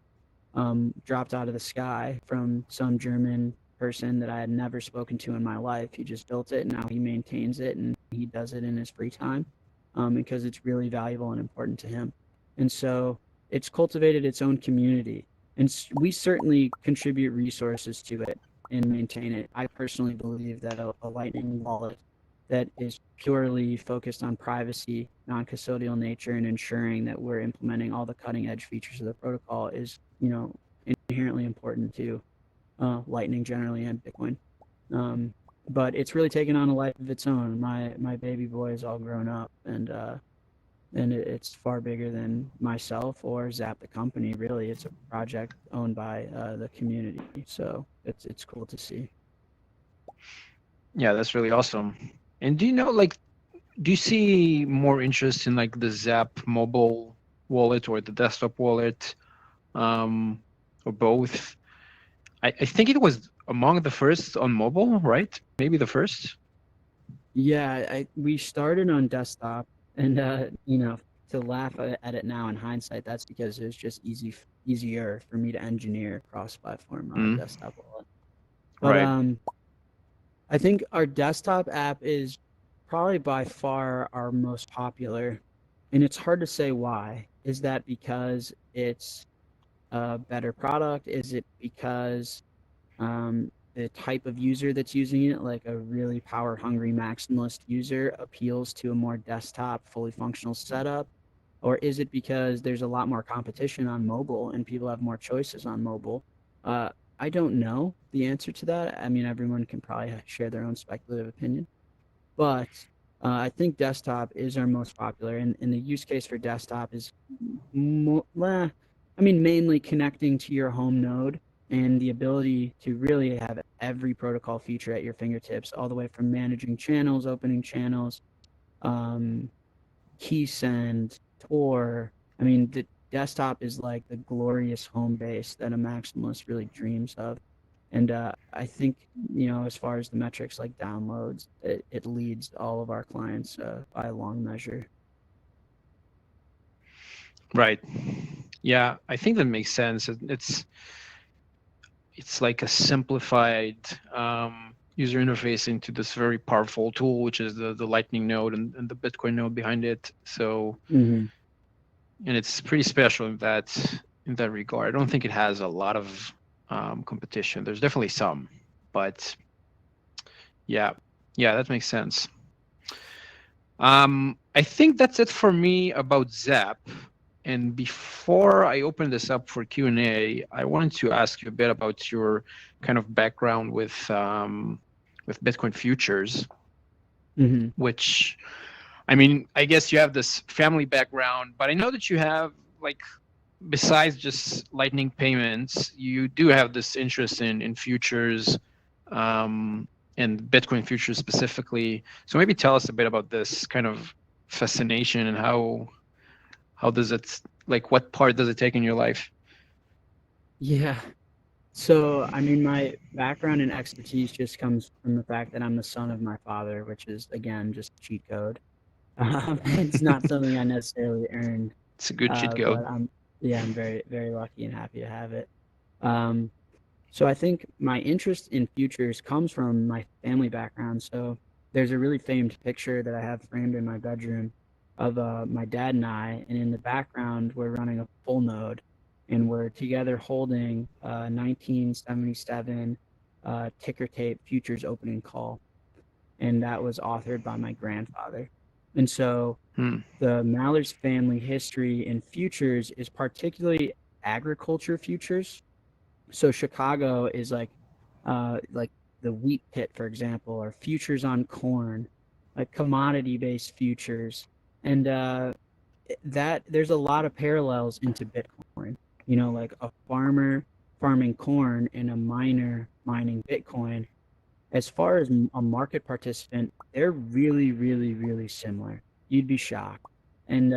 dropped out of the sky from some German person that I had never spoken to in my life. He just built it, and now he maintains it, and he does it in his free time because it's really valuable and important to him. And so it's cultivated its own community, and we certainly contribute resources to it and maintain it. I personally believe that a Lightning wallet that is purely focused on privacy, non-custodial nature, and ensuring that we're implementing all the cutting-edge features of the protocol is, inherently important to Lightning generally and Bitcoin. But it's really taken on a life of its own. My baby boy is all grown up, and it's far bigger than myself or Zap the company. Really, it's a project owned by the community. So it's cool to see. Yeah, that's really awesome. And do you see more interest in like the Zap mobile wallet or the desktop wallet, or both? I think it was among the first on mobile, right? Maybe the first. Yeah, we started on desktop, and to laugh at it now in hindsight, that's because it was just easier for me to engineer cross-platform desktop wallet. But Right. I think our desktop app is probably by far our most popular, and it's hard to say why. Is that because it's a better product? Is it because the type of user that's using it, like a really power-hungry maximalist user, appeals to a more desktop, fully functional setup? Or is it because there's a lot more competition on mobile and people have more choices on mobile? I don't know the answer to that. I mean, everyone can probably share their own speculative opinion. But I think desktop is our most popular, and the use case for desktop is, mainly connecting to your home node and the ability to really have every protocol feature at your fingertips, all the way from managing channels, opening channels, key send, Tor. I mean, the desktop is like the glorious home base that a maximalist really dreams of. And I think, as far as the metrics like downloads, it leads all of our clients by a long measure. Right. Yeah, I think that makes sense. It's like a simplified user interface into this very powerful tool, which is the Lightning node and the Bitcoin node behind it. So, and it's pretty special in that regard. I don't think it has a lot of competition. There's definitely some, but yeah, that makes sense. I think that's it for me about Zap. And before I open this up for Q&A, I wanted to ask you a bit about your kind of background with Bitcoin futures, which, I mean, I guess you have this family background, but I know that you have, like, besides just Lightning payments, you do have this interest in futures, and Bitcoin futures specifically. So maybe tell us a bit about this kind of fascination and how does it, like, what part does it take in your life? Yeah. So, I mean, my background and expertise just comes from the fact that I'm the son of my father, which is, again, just cheat code. It's not something I necessarily earned. It's a good cheat code. But I'm very, very lucky and happy to have it. So I think my interest in futures comes from my family background. So there's a really famed picture that I have framed in my bedroom of my dad and I, and in the background we're running a full node, and we're together holding 1977 ticker tape futures opening call, and that was authored by my grandfather. And so the Mallard's family history in futures is particularly agriculture futures. So Chicago is like the wheat pit, for example, or futures on corn, like commodity-based futures, and that there's a lot of parallels into Bitcoin. You know, like a farmer farming corn and a miner mining Bitcoin. As far as a market participant, they're really, really, really similar. You'd be shocked, and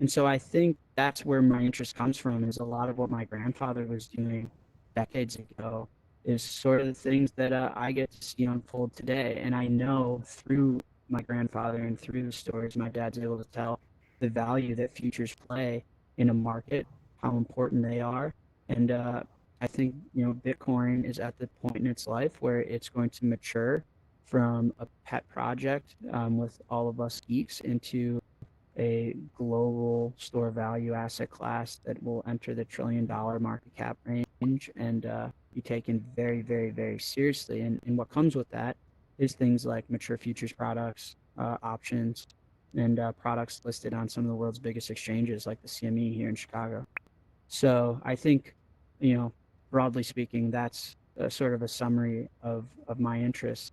so I think that's where my interest comes from. Is a lot of what my grandfather was doing decades ago is sort of the things that I get to see unfold today. And I know through my grandfather and through the stories my dad's able to tell the value that futures play in a market, how important they are. And I think, Bitcoin is at the point in its life where it's going to mature from a pet project with all of us geeks into a global store value asset class that will enter the $1 trillion market cap range and be taken very, very, very seriously. And what comes with that is things like mature futures products, options, and products listed on some of the world's biggest exchanges like the CME here in Chicago. So I think, broadly speaking, that's sort of a summary of my interests.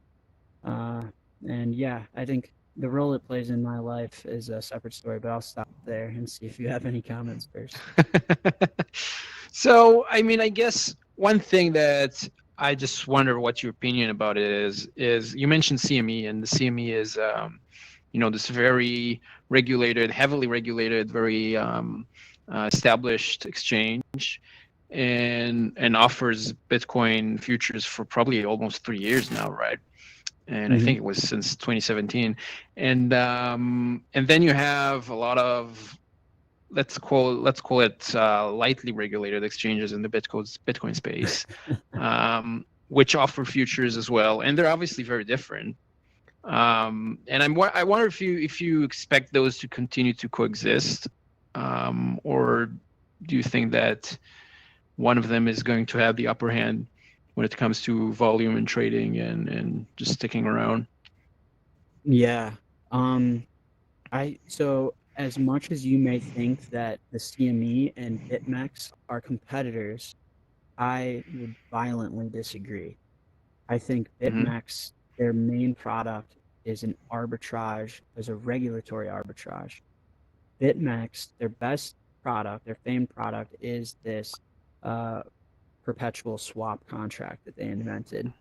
And yeah, I think the role it plays in my life is a separate story, but I'll stop there and see if you have any comments first. So, I mean, I guess one thing that I just wonder what your opinion about it is you mentioned CME, and the CME is, this very regulated, heavily regulated, very established exchange, and offers Bitcoin futures for probably almost 3 years now, right? And I think it was since 2017, and then you have a lot of let's call it lightly regulated exchanges in the Bitcoin space, which offer futures as well, and they're obviously very different. And I wonder if you expect those to continue to coexist, or do you think that one of them is going to have the upper hand when it comes to volume and trading and just sticking around? Yeah. So as much as you may think that the CME and BitMEX are competitors, I would violently disagree. I think BitMEX, their main product is an arbitrage, is a regulatory arbitrage. BitMEX, their best product, their famed product is this perpetual swap contract that they invented.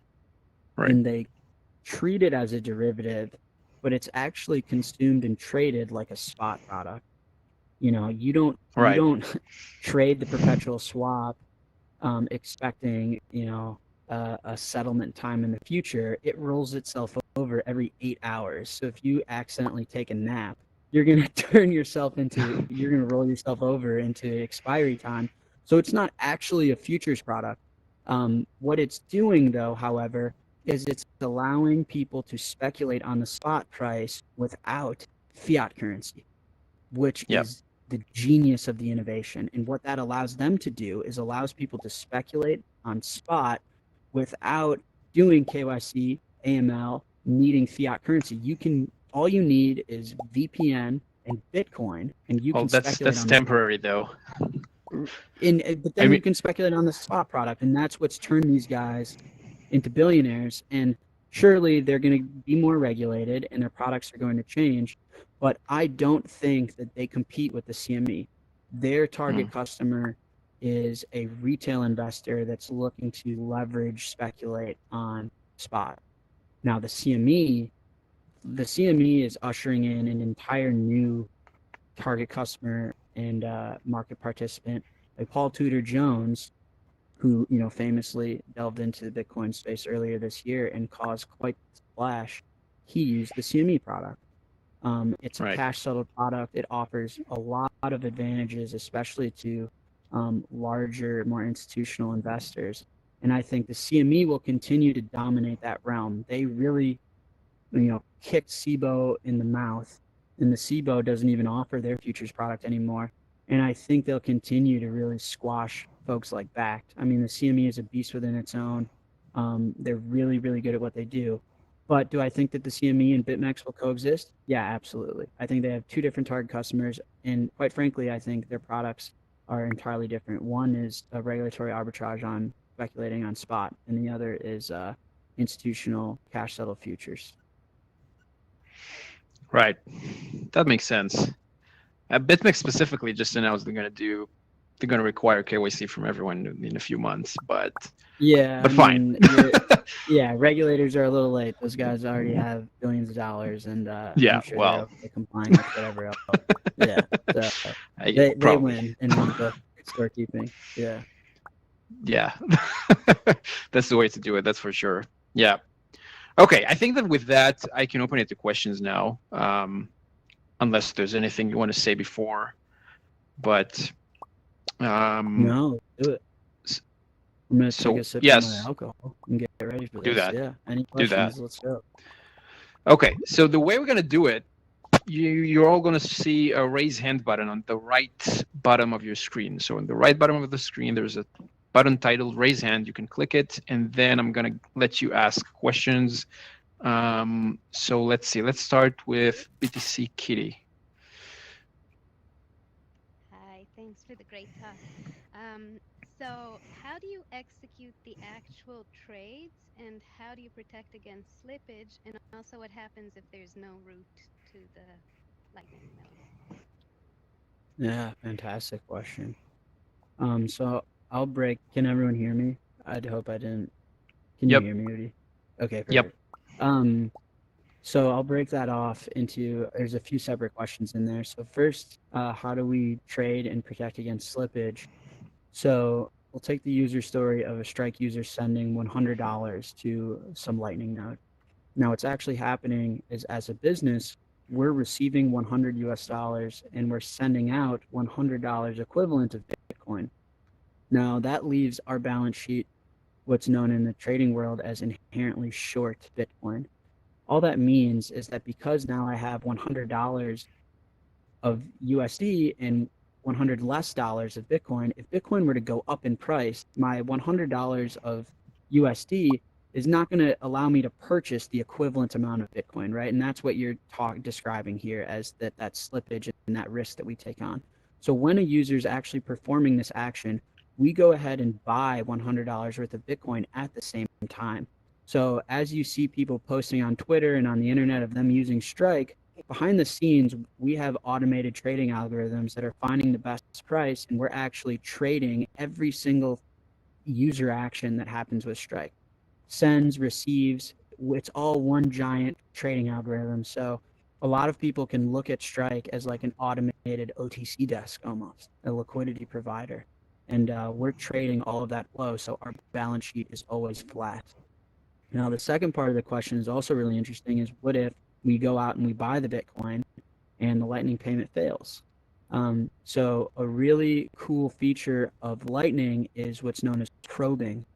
Right. And they treat it as a derivative, but it's actually consumed and traded like a spot product. You don't trade the perpetual swap expecting a settlement time in the future. It rolls itself over every 8 hours. So if you accidentally take a nap, you're going to you're going to roll yourself over into expiry time. So it's not actually a futures product. What it's doing, though, however, is it's allowing people to speculate on the spot price without fiat currency, which is the genius of the innovation. And what that allows them to do is allows people to speculate on spot without doing KYC, AML, needing fiat currency. All you need is VPN and Bitcoin, and you can speculate on that's temporary though. But then you can speculate on the spot product, and that's what's turned these guys into billionaires. And surely they're going to be more regulated and their products are going to change, but I don't think that they compete with the CME. Their target customer is a retail investor that's looking to leverage, speculate on spot. Now the CME is ushering in an entire new target customer and market participant, like Paul Tudor Jones, who famously delved into the Bitcoin space earlier this year and caused quite the splash. He used the CME product. It's a cash settled product. It offers a lot of advantages, especially to larger, more institutional investors. And I think the CME will continue to dominate that realm. They really, kicked SIBO in the mouth, and the SIBO doesn't even offer their futures product anymore. And I think they'll continue to really squash folks like Bakkt. I mean, the CME is a beast within its own. They're really, really good at what they do. But do I think that the CME and BitMEX will coexist? Yeah, absolutely. I think they have two different target customers. And quite frankly, I think their products are entirely different. One is a regulatory arbitrage on speculating on spot, and the other is institutional cash settled futures. Right. That makes sense. BitMEX specifically just announced they're going to require KYC from everyone in a few months, but fine. Yeah, regulators are a little late. Those guys already have billions of dollars, and yeah, I'm sure well, they're okay complying with whatever else. Yeah, so they win in one book scorekeeping. Yeah. Yeah, that's the way to do it. That's for sure. Yeah. Okay, I think that with that, I can open it to questions now, unless there's anything you want to say before. But no, do it. I'm gonna take a sip of my alcohol and get ready for this. Do that. Yeah. Any questions? Let's go. Okay, so the way we're gonna do it, you're all gonna see a raise hand button on the right bottom of your screen. So on the right bottom of the screen, there's a button titled raise hand. You can click it, and then I'm gonna let you ask questions. So let's see. Let's start with BTC Kitty. Hi, thanks for the great talk. So how do you execute the actual trades, and how do you protect against slippage? And also, what happens if there's no route to the Lightning node? Yeah, fantastic question. So I'll break. Can everyone hear me? I'd hope I didn't. Can you hear me, Udi? Okay, perfect. Yep. So I'll break that off into, there's a few separate questions in there. So first, how do we trade and protect against slippage? So we'll take the user story of a Strike user sending $100 to some Lightning node. Now what's actually happening is, as a business, we're receiving 100 US dollars and we're sending out $100 equivalent of Bitcoin. Now that leaves our balance sheet, what's known in the trading world as inherently short Bitcoin. All that means is that because now I have $100 of USD and 100 less dollars of Bitcoin, if Bitcoin were to go up in price, my $100 of USD is not going to allow me to purchase the equivalent amount of Bitcoin, right? And that's what you're describing here as that slippage and that risk that we take on. So when a user is actually performing this action, we go ahead and buy $100 worth of Bitcoin at the same time. So as you see people posting on Twitter and on the internet of them using Strike, behind the scenes, we have automated trading algorithms that are finding the best price, and we're actually trading every single user action that happens with Strike. Sends, receives, it's all one giant trading algorithm. So a lot of people can look at Strike as like an automated OTC desk almost, a liquidity provider. And we're trading all of that flow, so our balance sheet is always flat. Now, the second part of the question is also really interesting, is what if we go out and we buy the Bitcoin and the Lightning payment fails? So a really cool feature of Lightning is what's known as probing.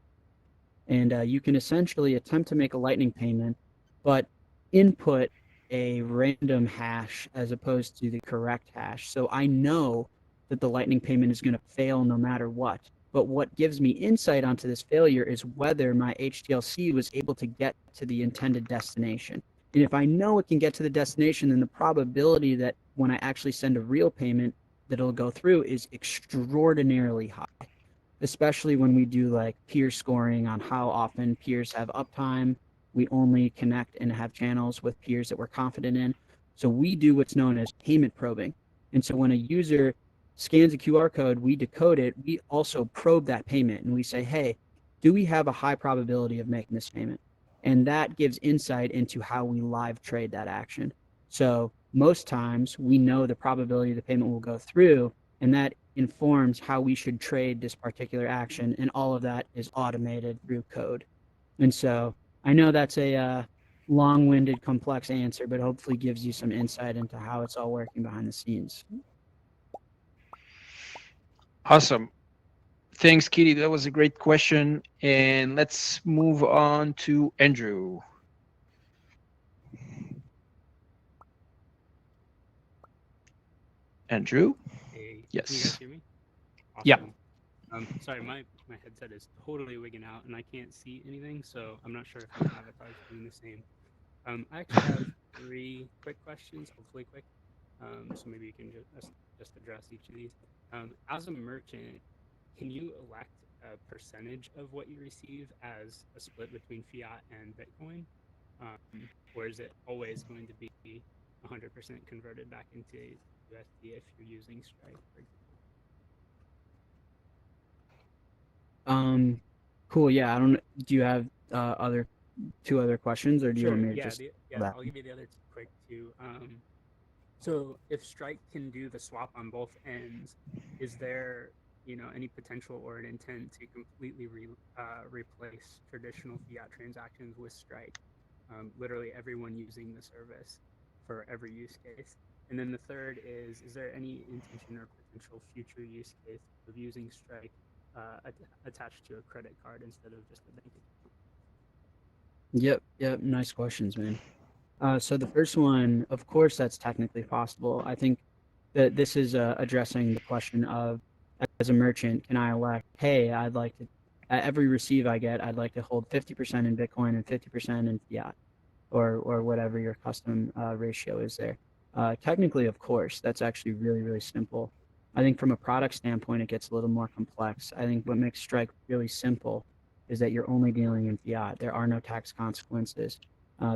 And you can essentially attempt to make a Lightning payment, but input a random hash as opposed to the correct hash. So I know that the Lightning payment is going to fail no matter what. But what gives me insight onto this failure is whether my HTLC was able to get to the intended destination. And if I know it can get to the destination, then the probability that when I actually send a real payment that it'll go through is extraordinarily high, especially when we do like peer scoring on how often peers have uptime. We only connect and have channels with peers that we're confident in. So we do what's known as payment probing. And so when a user scans a QR code, we decode it, we also probe that payment and we say, hey, do we have a high probability of making this payment? And that gives insight into how we live trade that action. So most times we know the probability the payment will go through, and that informs how we should trade this particular action. And all of that is automated through code. And so I know that's a long-winded, complex answer, but hopefully gives you some insight into how it's all working behind the scenes. Awesome. Thanks, Kitty. That was a great question. And let's move on to Andrew. Andrew? Hey, Yes. Can you guys hear me? Yeah. Sorry, my headset is totally wigging out and I can't see anything, so I'm not sure if my avatar is doing the same. I actually have 3 quick questions, hopefully quick. So maybe you can just address each of these. As a merchant, can you elect a percentage of what you receive as a split between fiat and Bitcoin? Or is it always going to be 100% converted back into USD if you're using Strike, for example? Cool. Yeah. I don't. Do you have two other questions, or do you want me to just? Yeah, I'll give you the other 2 quick too. So if Strike can do the swap on both ends, is there any potential or an intent to completely replace traditional fiat transactions with Strike? Literally everyone using the service for every use case. And then the third is there any intention or potential future use case of using Strike attached to a credit card instead of just a bank account? Yep. Nice questions, man. So the first one, of course, that's technically possible. I think that this is addressing the question of, as a merchant, can I elect, hey, I'd like to, at every receive I get, I'd like to hold 50% in Bitcoin and 50% in fiat, or whatever your custom ratio is there. Technically, of course, that's actually really, really simple. I think from a product standpoint, it gets a little more complex. I think what makes Strike really simple is that you're only dealing in fiat. There are no tax consequences.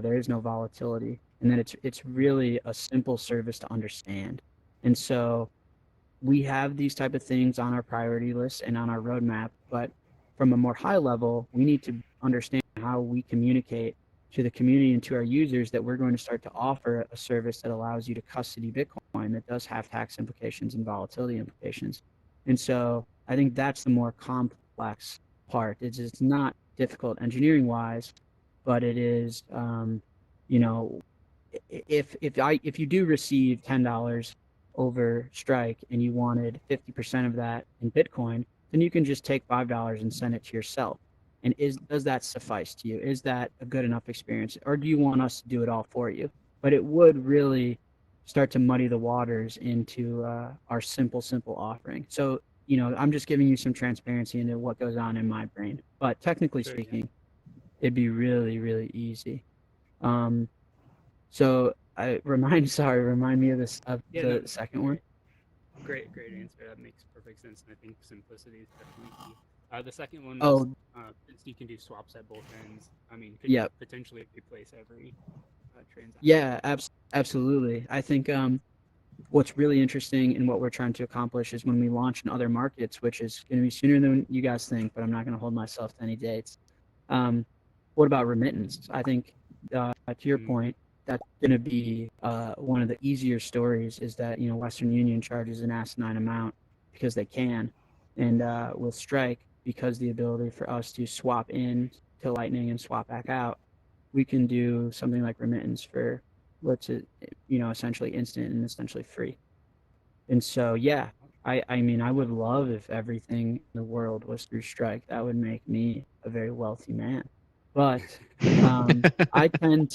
There is no volatility, and then it's really a simple service to understand. And so we have these type of things on our priority list and on our roadmap, but from a more high level, we need to understand how we communicate to the community and to our users that we're going to start to offer a service that allows you to custody Bitcoin that does have tax implications and volatility implications. And so I think that's the more complex part. It's not difficult engineering wise, but it is, if you do receive $10 over Strike and you wanted 50% of that in Bitcoin, then you can just take $5 and send it to yourself. And does that suffice to you? Is that a good enough experience, or do you want us to do it all for you? But it would really start to muddy the waters into our simple offering. So I'm just giving you some transparency into what goes on in my brain. But technically speaking, it'd be really, really easy. So remind me of the second one. Great answer. That makes perfect sense, and I think simplicity is definitely key. The second one was, since you can do swaps at both ends, I mean, could you potentially replace every transaction? Yeah, absolutely. I think what's really interesting and what we're trying to accomplish is when we launch in other markets, which is going to be sooner than you guys think, but I'm not going to hold myself to any dates. What about remittance? I think to your point, that's going to be one of the easier stories is that, Western Union charges an asinine amount because they can. And with Strike, because the ability for us to swap in to Lightning and swap back out, we can do something like remittance for essentially instant and essentially free. And so, yeah, I mean, I would love if everything in the world was through Strike. That would make me a very wealthy man. But I tend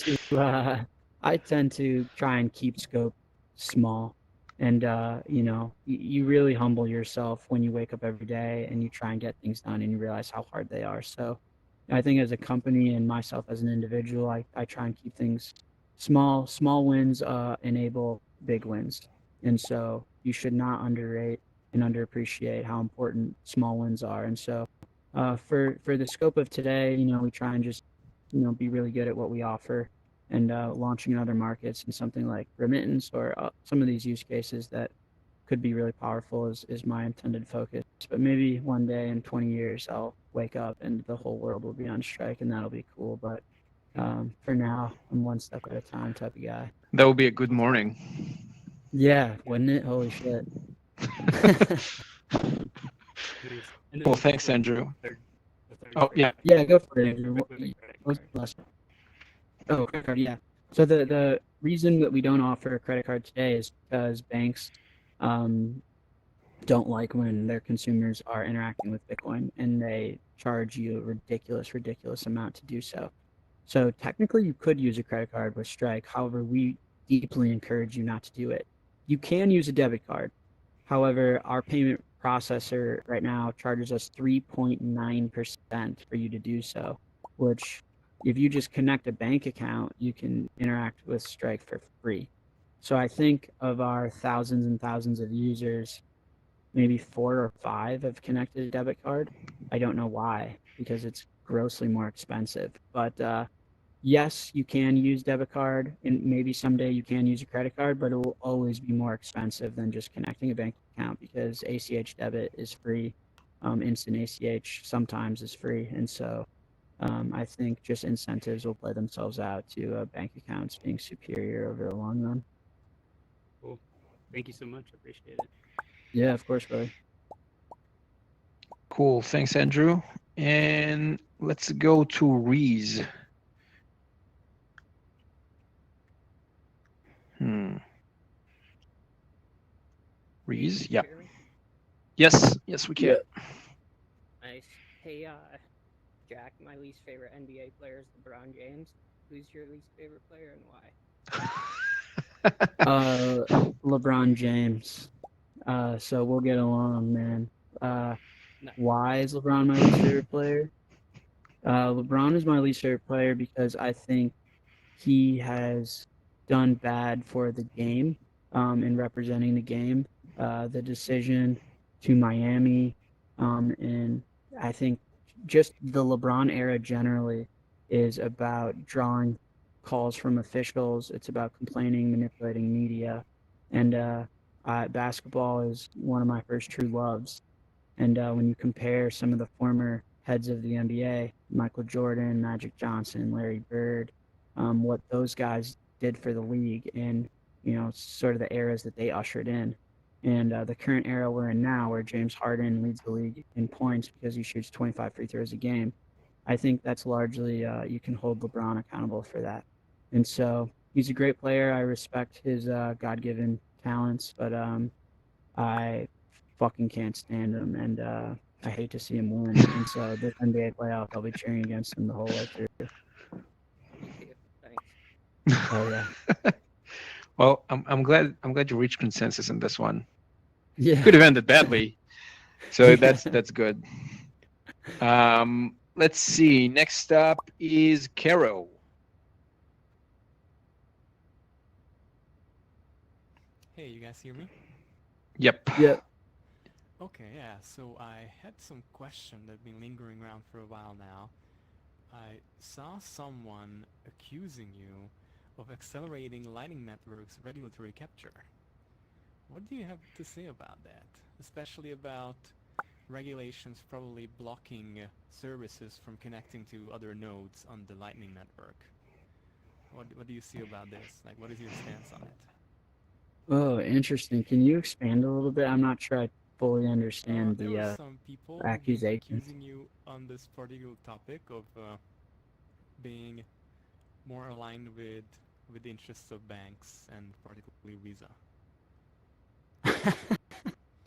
to try and keep scope small. And, you really humble yourself when you wake up every day and you try and get things done and you realize how hard they are. So I think as a company and myself as an individual, I try and keep things small. Small wins enable big wins. And so you should not underrate and underappreciate how important small wins are. And so for the scope of today, we try and just, be really good at what we offer. And launching in other markets and something like remittance or some of these use cases that could be really powerful is my intended focus. But maybe one day in 20 years, I'll wake up and the whole world will be on Strike, and that'll be cool. But for now, I'm one step at a time type of guy. That would be a good morning. Yeah, wouldn't it? Holy shit. Well, thanks, Andrew. Oh, yeah. Yeah, go for it, Andrew. What was the last one? Oh, credit card, yeah. So the reason that we don't offer a credit card today is because banks don't like when their consumers are interacting with Bitcoin and they charge you a ridiculous amount to do so. So technically, you could use a credit card with Strike. However, we deeply encourage you not to do it. You can use a debit card. However, our payment processor right now charges us 3.9% for you to do so, which if you just connect a bank account, you can interact with Strike for free. So I think of our thousands and thousands of users, maybe 4 or 5 have connected a debit card. I don't know why, because it's grossly more expensive. But yes, you can use debit card, and maybe someday you can use a credit card, but it will always be more expensive than just connecting a bank account because ACH debit is free. Instant ACH sometimes is free. And so I think just incentives will play themselves out to bank accounts being superior over the long run. Cool. Thank you so much. I appreciate it. Yeah, of course, brother. Cool. Thanks, Andrew. And let's go to Reese. Reese, yeah. Yes, we can. Yeah. Nice. Hey, Jack, my least favorite NBA player is LeBron James. Who's your least favorite player and why? LeBron James. So we'll get along, man. No. Why is LeBron my least favorite player? LeBron is my least favorite player because I think he has done bad for the game in representing the game. The decision to Miami, and I think just the LeBron era generally is about drawing calls from officials. It's about complaining, manipulating media, and basketball is one of my first true loves. And when you compare some of the former heads of the NBA, Michael Jordan, Magic Johnson, Larry Bird, what those guys did for the league and, sort of the eras that they ushered in. And the current era we're in now, where James Harden leads the league in points because he shoots 25 free throws a game, I think that's largely, you can hold LeBron accountable for that. And so he's a great player. I respect his God-given talents, but I fucking can't stand him, and I hate to see him win. And so this NBA playoff, I'll be cheering against him the whole way through. Me too. Thanks. Oh yeah. Well, I'm glad you reached consensus on this one. Yeah. Could have ended badly, so that's good. Let's see. Next up is Caro. Hey, you guys hear me? Yep. Yep. Okay, yeah. So I had some question that been lingering around for a while now. I saw someone accusing you of accelerating Lightning Network's regulatory capture. What do you have to say about that? Especially about regulations probably blocking services from connecting to other nodes on the Lightning Network. What do you see about this? Like, what is your stance on it? Oh, interesting. Can you expand a little bit? I'm not sure I fully understand There the were some people accusation. accusing you on this particular topic of being more aligned with the interests of banks and particularly Visa. If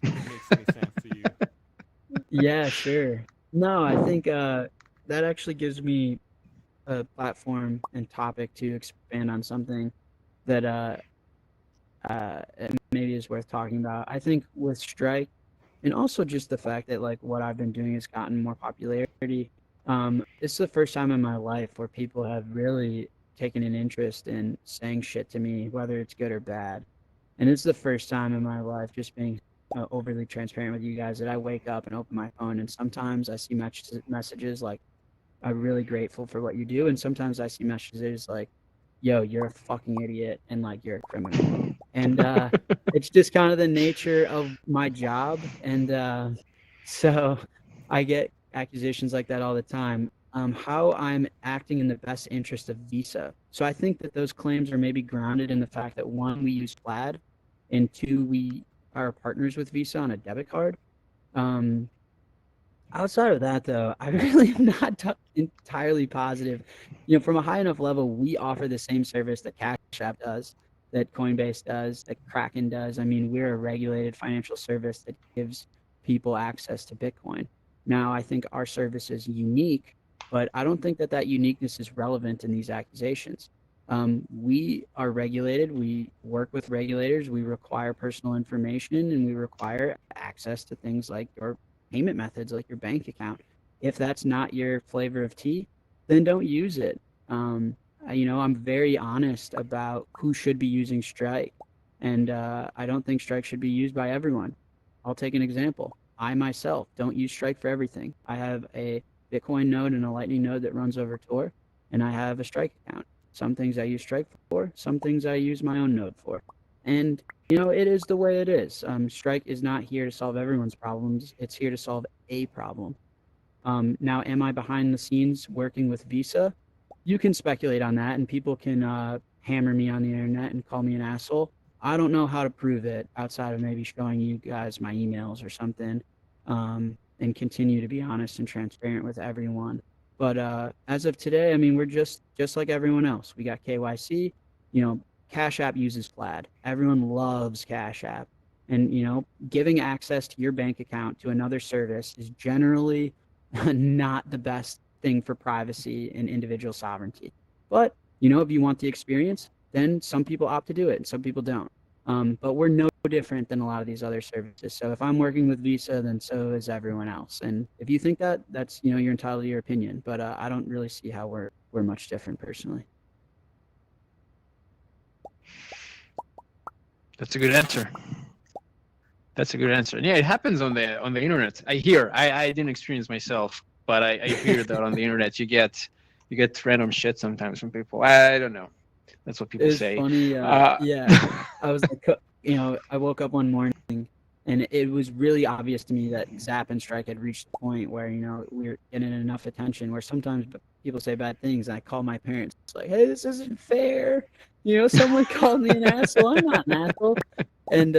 it makes any sense to you. Yeah, sure. No, I think that actually gives me a platform and topic to expand on something that maybe is worth talking about. I think with Strike, and also just the fact that like what I've been doing has gotten more popularity. It's the first time in my life where people have really taken an interest in saying shit to me, whether it's good or bad. And it's the first time in my life, just being overly transparent with you guys, that I wake up and open my phone, and sometimes I see messages like, "I'm really grateful for what you do," and sometimes I see messages like, "Yo, you're a fucking idiot," and like, "You're a criminal." And it's just kind of the nature of my job, and so I get accusations like that all the time. How I'm acting in the best interest of Visa. So I think that those claims are maybe grounded in the fact that one, we use Plaid, and two, we are partners with Visa on a debit card. Outside of that, though, I really am not entirely positive. From a high enough level, we offer the same service that Cash App does. that Coinbase does, that Kraken does. I mean, we're a regulated financial service that gives people access to Bitcoin. Now, I think our service is unique, but I don't think that uniqueness is relevant in these accusations. We are regulated. We work with regulators. We require personal information, and we require access to things like your payment methods, like your bank account. If that's not your flavor of tea, then don't use it. I'm very honest about who should be using Strike, and I don't think Strike should be used by everyone. I'll take an example. I myself don't use Strike for everything. I have a Bitcoin node and a Lightning node that runs over Tor, and I have a Strike account. Some things I use Strike for, some things I use my own node for. And, it is the way it is. Strike is not here to solve everyone's problems. It's here to solve a problem. Now, am I behind the scenes working with Visa? You can speculate on that, and people can hammer me on the internet and call me an asshole. I don't know how to prove it outside of maybe showing you guys my emails or something, and continue to be honest and transparent with everyone. But as of today, I mean, we're just like everyone else. We got KYC. Cash App uses Plaid. Everyone loves Cash App. And, giving access to your bank account to another service is generally not the best thing for privacy and individual sovereignty. But, if you want the experience, then some people opt to do it and some people don't. But we're no different than a lot of these other services. So if I'm working with Visa, then so is everyone else. And if you think that, that's, you're entitled to your opinion. But I don't really see how we're much different personally. That's a good answer. That's a good answer. Yeah, it happens on the internet. I hear. I didn't experience myself, but I hear that on the internet you get random shit sometimes from people. I don't know. That's what people say. It's funny. Yeah, I was like, I woke up one morning and it was really obvious to me that Zap and Strike had reached the point where we were getting enough attention. Where sometimes people say bad things, and I call my parents. It's like, hey, this isn't fair. Someone called me an asshole. I'm not an asshole. And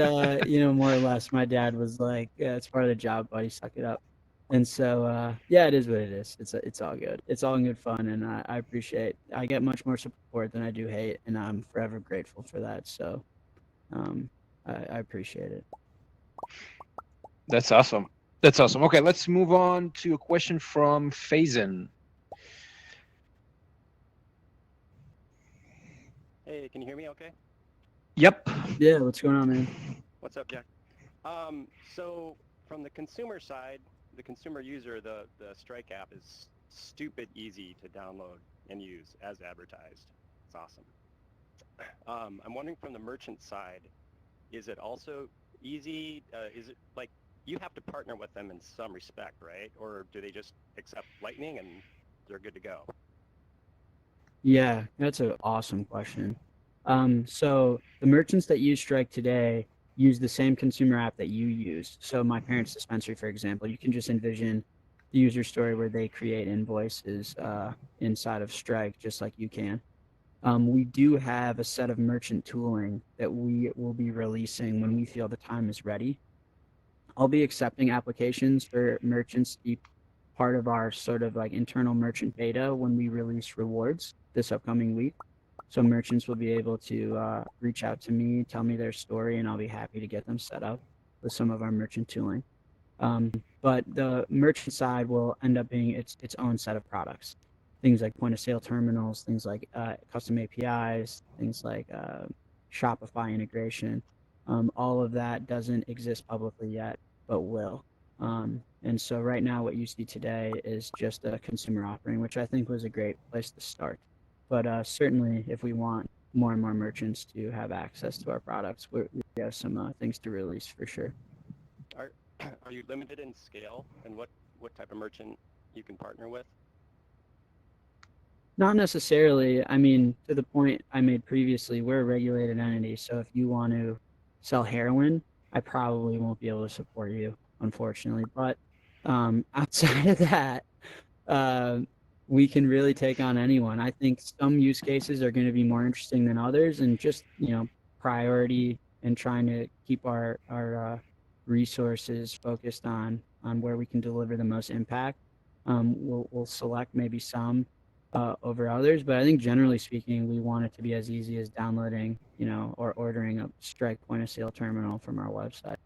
more or less, my dad was like, yeah, it's part of the job, buddy. Suck it up. And so, yeah, it is what it is. It's all good. It's all in good fun, and I appreciate. I get much more support than I do hate, and I'm forever grateful for that. So, I appreciate it. That's awesome. That's awesome. Okay, let's move on to a question from Faison. Hey, can you hear me okay? Yep. Yeah, what's going on, man? What's up, Jack? So from the consumer side, the consumer user, the Strike app is stupid easy to download and use as advertised. It's awesome. I'm wondering from the merchant side, is it also easy? Is it like you have to partner with them in some respect, right? Or do they just accept Lightning and they're good to go? Yeah, that's an awesome question. So the merchants that use Strike today use the same consumer app that you use. So my parents' dispensary, for example, you can just envision the user story where they create invoices inside of Strike, just like you can. We do have a set of merchant tooling that we will be releasing when we feel the time is ready. I'll be accepting applications for merchants to be part of our sort of like internal merchant beta when we release rewards this upcoming week. So merchants will be able to reach out to me, tell me their story, and I'll be happy to get them set up with some of our merchant tooling. But the merchant side will end up being its own set of products. Things like point of sale terminals, things like custom APIs, things like Shopify integration. All of that doesn't exist publicly yet, but will. And so right now what you see today is just a consumer offering, which I think was a great place to start. But certainly if we want more and more merchants to have access to our products, we have some things to release for sure. Are you limited in scale and what type of merchant you can partner with? Not necessarily. I mean, to the point I made previously, we're a regulated entity. So if you want to sell heroin, I probably won't be able to support you, unfortunately. But outside of that, we can really take on anyone. I think some use cases are going to be more interesting than others, and just priority and trying to keep our resources focused on where we can deliver the most impact. We'll select maybe some over others. But I think generally speaking, we want it to be as easy as downloading, or ordering a Strike point of sale terminal from our website.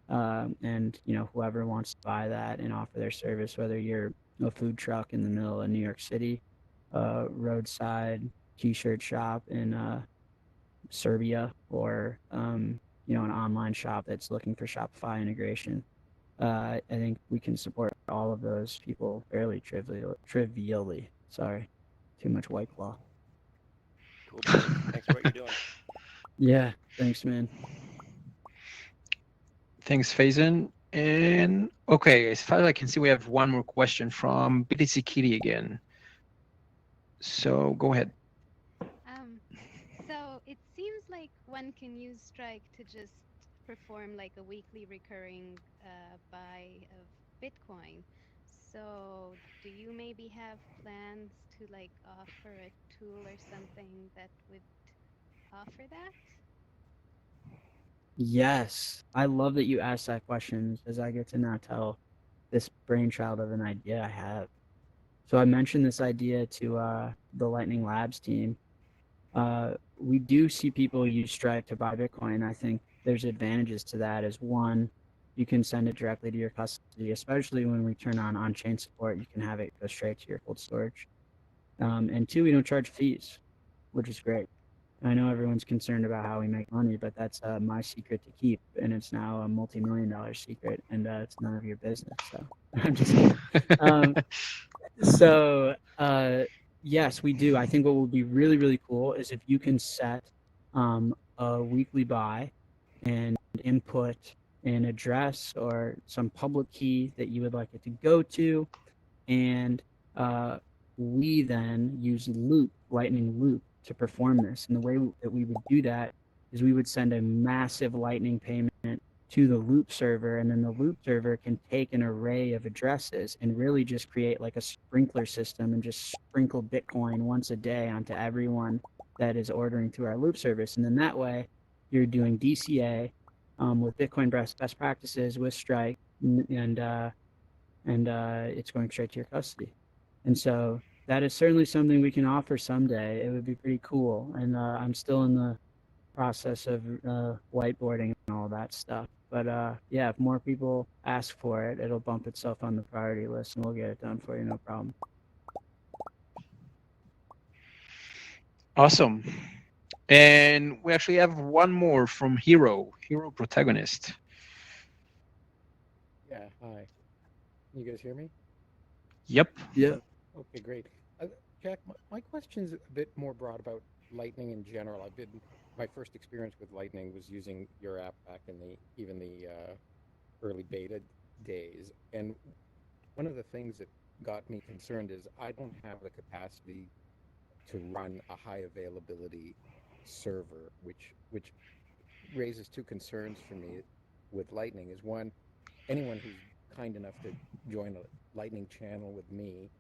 And whoever wants to buy that and offer their service, whether you're a food truck in the middle of New York City, roadside t-shirt shop in Serbia, or an online shop that's looking for Shopify integration. I think we can support all of those people fairly trivially. Sorry, too much White Claw. Cool, buddy. Thanks for what you're doing. Yeah, thanks, man. Thanks, Faison. And okay, as far as I can see, we have one more question from BTC Kitty again. So go ahead. So it seems like one can use Strike to just perform like a weekly recurring buy of Bitcoin. So do you maybe have plans to like offer a tool or something that would offer that? Yes, I love that you asked that question, because I get to now tell this brainchild of an idea I have. So I mentioned this idea to the Lightning Labs team. We do see people use Strike to buy Bitcoin. I think there's advantages to that. As one, you can send it directly to your custody, especially when we turn on on-chain support. You can have it go straight to your cold storage. And two, we don't charge fees, which is great. I know everyone's concerned about how we make money, but that's my secret to keep, and it's now a multi-million-dollar secret, and it's none of your business. So I'm just kidding. Yes, we do. I think what would be really, really cool is if you can set a weekly buy and input an address or some public key that you would like it to go to, and we then use Lightning Loop to perform this. And the way that we would do that is we would send a massive Lightning payment to the Loop server, and then the Loop server can take an array of addresses and really just create like a sprinkler system and just sprinkle Bitcoin once a day onto everyone that is ordering through our Loop service. And then that way you're doing DCA with Bitcoin best practices with Strike, and it's going straight to your custody. And so that is certainly something we can offer someday. It would be pretty cool. And I'm still in the process of whiteboarding and all that stuff. But yeah, if more people ask for it, it'll bump itself on the priority list, and we'll get it done for you, no problem. Awesome. And we actually have one more from Hero Protagonist. Yeah, hi. Can you guys hear me? Yep. Yeah. Okay, great. Jack, my question's a bit more broad about Lightning in general. My first experience with Lightning was using your app back in the early beta days. And one of the things that got me concerned is I don't have the capacity to run a high availability server, which raises two concerns for me with Lightning. Is one, anyone who's kind enough to join a Lightning channel with me,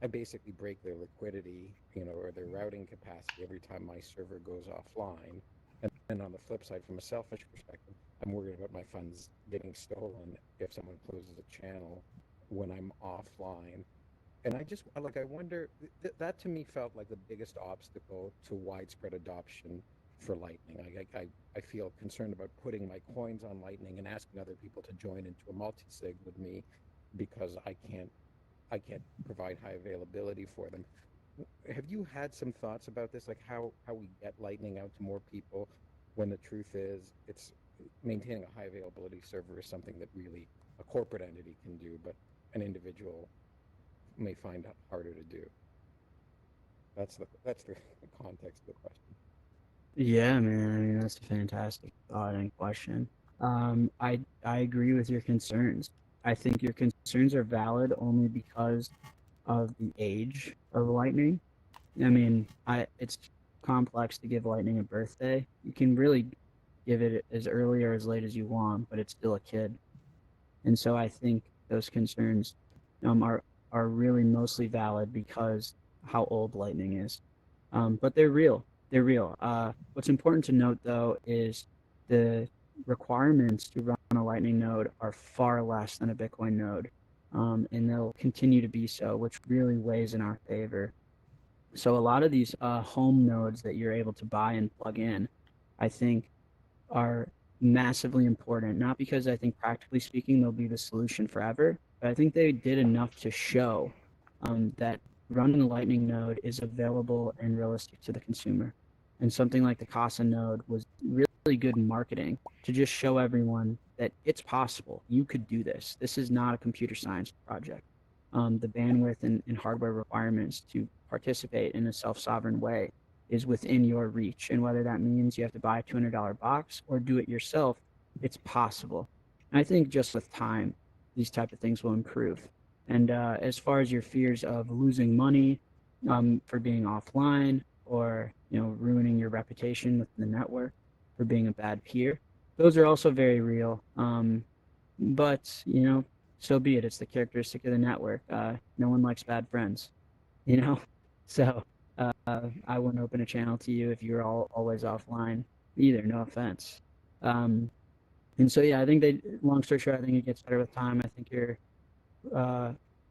I basically break their liquidity, or their routing capacity every time my server goes offline. And on the flip side, from a selfish perspective, I'm worried about my funds getting stolen if someone closes a channel when I'm offline. And I wonder, that to me felt like the biggest obstacle to widespread adoption for Lightning. I feel concerned about putting my coins on Lightning and asking other people to join into a multi-sig with me because I can't provide high availability for them. Have you had some thoughts about this, like how we get Lightning out to more people, when the truth is it's maintaining a high availability server is something that really a corporate entity can do, but an individual may find it harder to do? That's the context of the question. Yeah, man. I mean, that's a fantastic thought and question. I agree with your concerns. I think your concerns are valid only because of the age of Lightning. I mean, it's complex to give Lightning a birthday. You can really give it as early or as late as you want, but it's still a kid. And so I think those concerns are really mostly valid because how old Lightning is. But they're real. They're real. What's important to note, though, is the requirements to run a Lightning node are far less than a Bitcoin node, and they'll continue to be so, which really weighs in our favor. So a lot of these home nodes that you're able to buy and plug in, I think, are massively important. Not because I think practically speaking they'll be the solution forever, but I think they did enough to show that running a Lightning node is available and realistic to the consumer. And something like the Casa node was really good marketing to just show everyone that it's possible. You could do this. This is not a computer science project. The bandwidth and hardware requirements to participate in a self-sovereign way is within your reach. And whether that means you have to buy a $200 box or do it yourself, it's possible. And I think just with time, these type of things will improve. And as far as your fears of losing money for being offline, or ruining your reputation within the network for being a bad peer, those are also very real. But so be it. It's the characteristic of the network. No one likes bad friends, So I wouldn't open a channel to you if you're always offline either. No offense. And so yeah, I think long story short, I think it gets better with time. I think your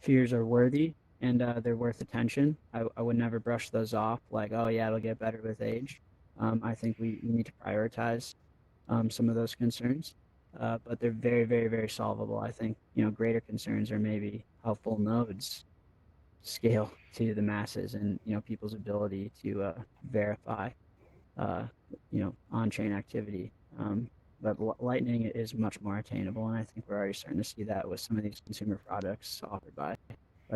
fears are worthy and they're worth attention. I would never brush those off like, oh yeah, it'll get better with age. I think we need to prioritize some of those concerns, but they're very, very, very solvable. I think greater concerns are maybe how full nodes scale to the masses and people's ability to verify on-chain activity. But Lightning is much more attainable, and I think we're already starting to see that with some of these consumer products offered by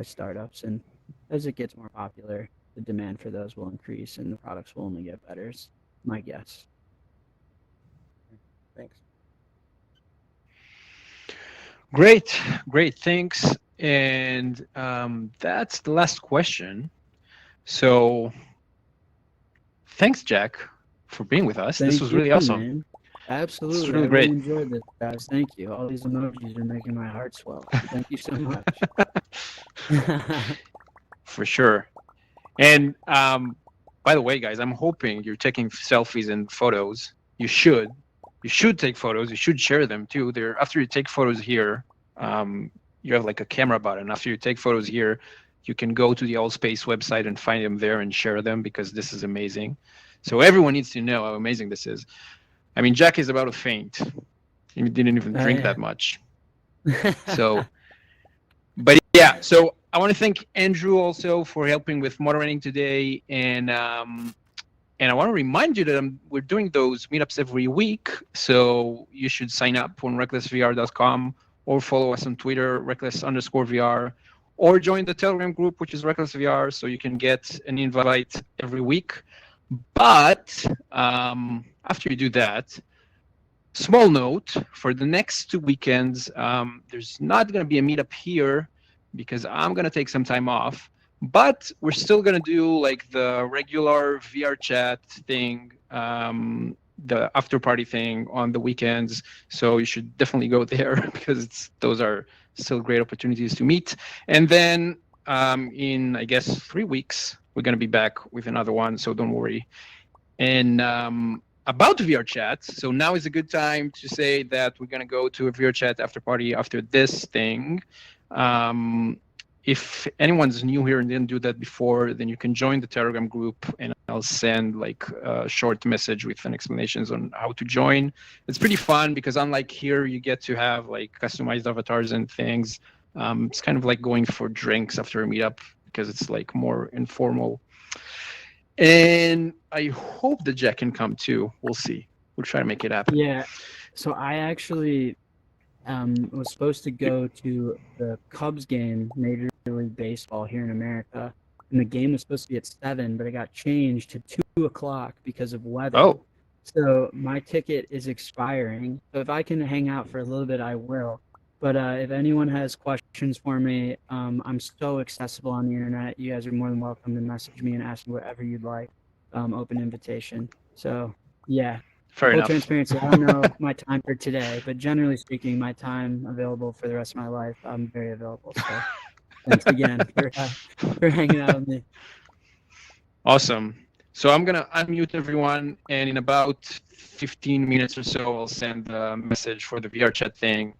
startups. And as it gets more popular, the demand for those will increase, and the products will only get better. Is my guess. Thanks. Great, thanks. And that's the last question. So thanks, Jack, for being with us. This was really awesome. Man. Absolutely. This was really I great. really enjoyed this, guys. Thank you. All these emojis are making my heart swell. Thank you so much. For sure. And by the way, guys, I'm hoping you're taking selfies and photos. You should take photos. You should share them too. After you take photos here, you have like a camera button. After you take photos here, you can go to the Allspace website and find them there and share them, because this is amazing. So everyone needs to know how amazing this is. I mean, Jack is about to faint. He didn't even drink that much. So, but yeah, so I want to thank Andrew also for helping with moderating today. And I want to remind you that we're doing those meetups every week. So you should sign up on recklessvr.com or follow us on Twitter, reckless_VR, or join the Telegram group, which is recklessvr, so you can get an invite every week. But after you do that, small note, for the next 2 weekends, there's not going to be a meetup here because I'm going to take some time off. But we're still going to do like the regular VR chat thing, the after party thing on the weekends. So you should definitely go there because those are still great opportunities to meet. And then in, I guess, 3 weeks, we're going to be back with another one. So don't worry. And about VR chat, so now is a good time to say that we're going to go to a VR chat after party after this thing. If anyone's new here and didn't do that before, then you can join the Telegram group and I'll send like a short message with an explanations on how to join. It's pretty fun because unlike here, you get to have like customized avatars and things. It's kind of like going for drinks after a meetup because it's like more informal. And I hope that Jack can come too. We'll see. We'll try to make it happen. Yeah. So I actually was supposed to go to the Cubs game, Major League Baseball here in America, and the game was supposed to be at 7, but it got changed to 2 o'clock because of weather. Oh. So my ticket is expiring. So if I can hang out for a little bit, I will. But if anyone has questions for me, I'm so accessible on the internet. You guys are more than welcome to message me and ask me whatever you'd like. Open invitation. So yeah. Fair Full enough. transparency, I don't know my time for today, but generally speaking, my time available for the rest of my life, I'm very available. So thanks again for hanging out with me. Awesome. So I'm going to unmute everyone, and in about 15 minutes or so, I'll send a message for the VR chat thing.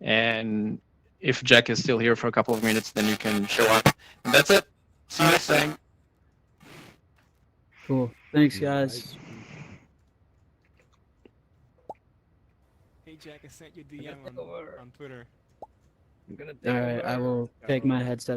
And if Jack is still here for a couple of minutes, then you can show up. And that's it. See you next time. Cool. Thanks, guys. Hey Jack, I sent you DM take over. on Twitter. I'm gonna All right, I will take my headset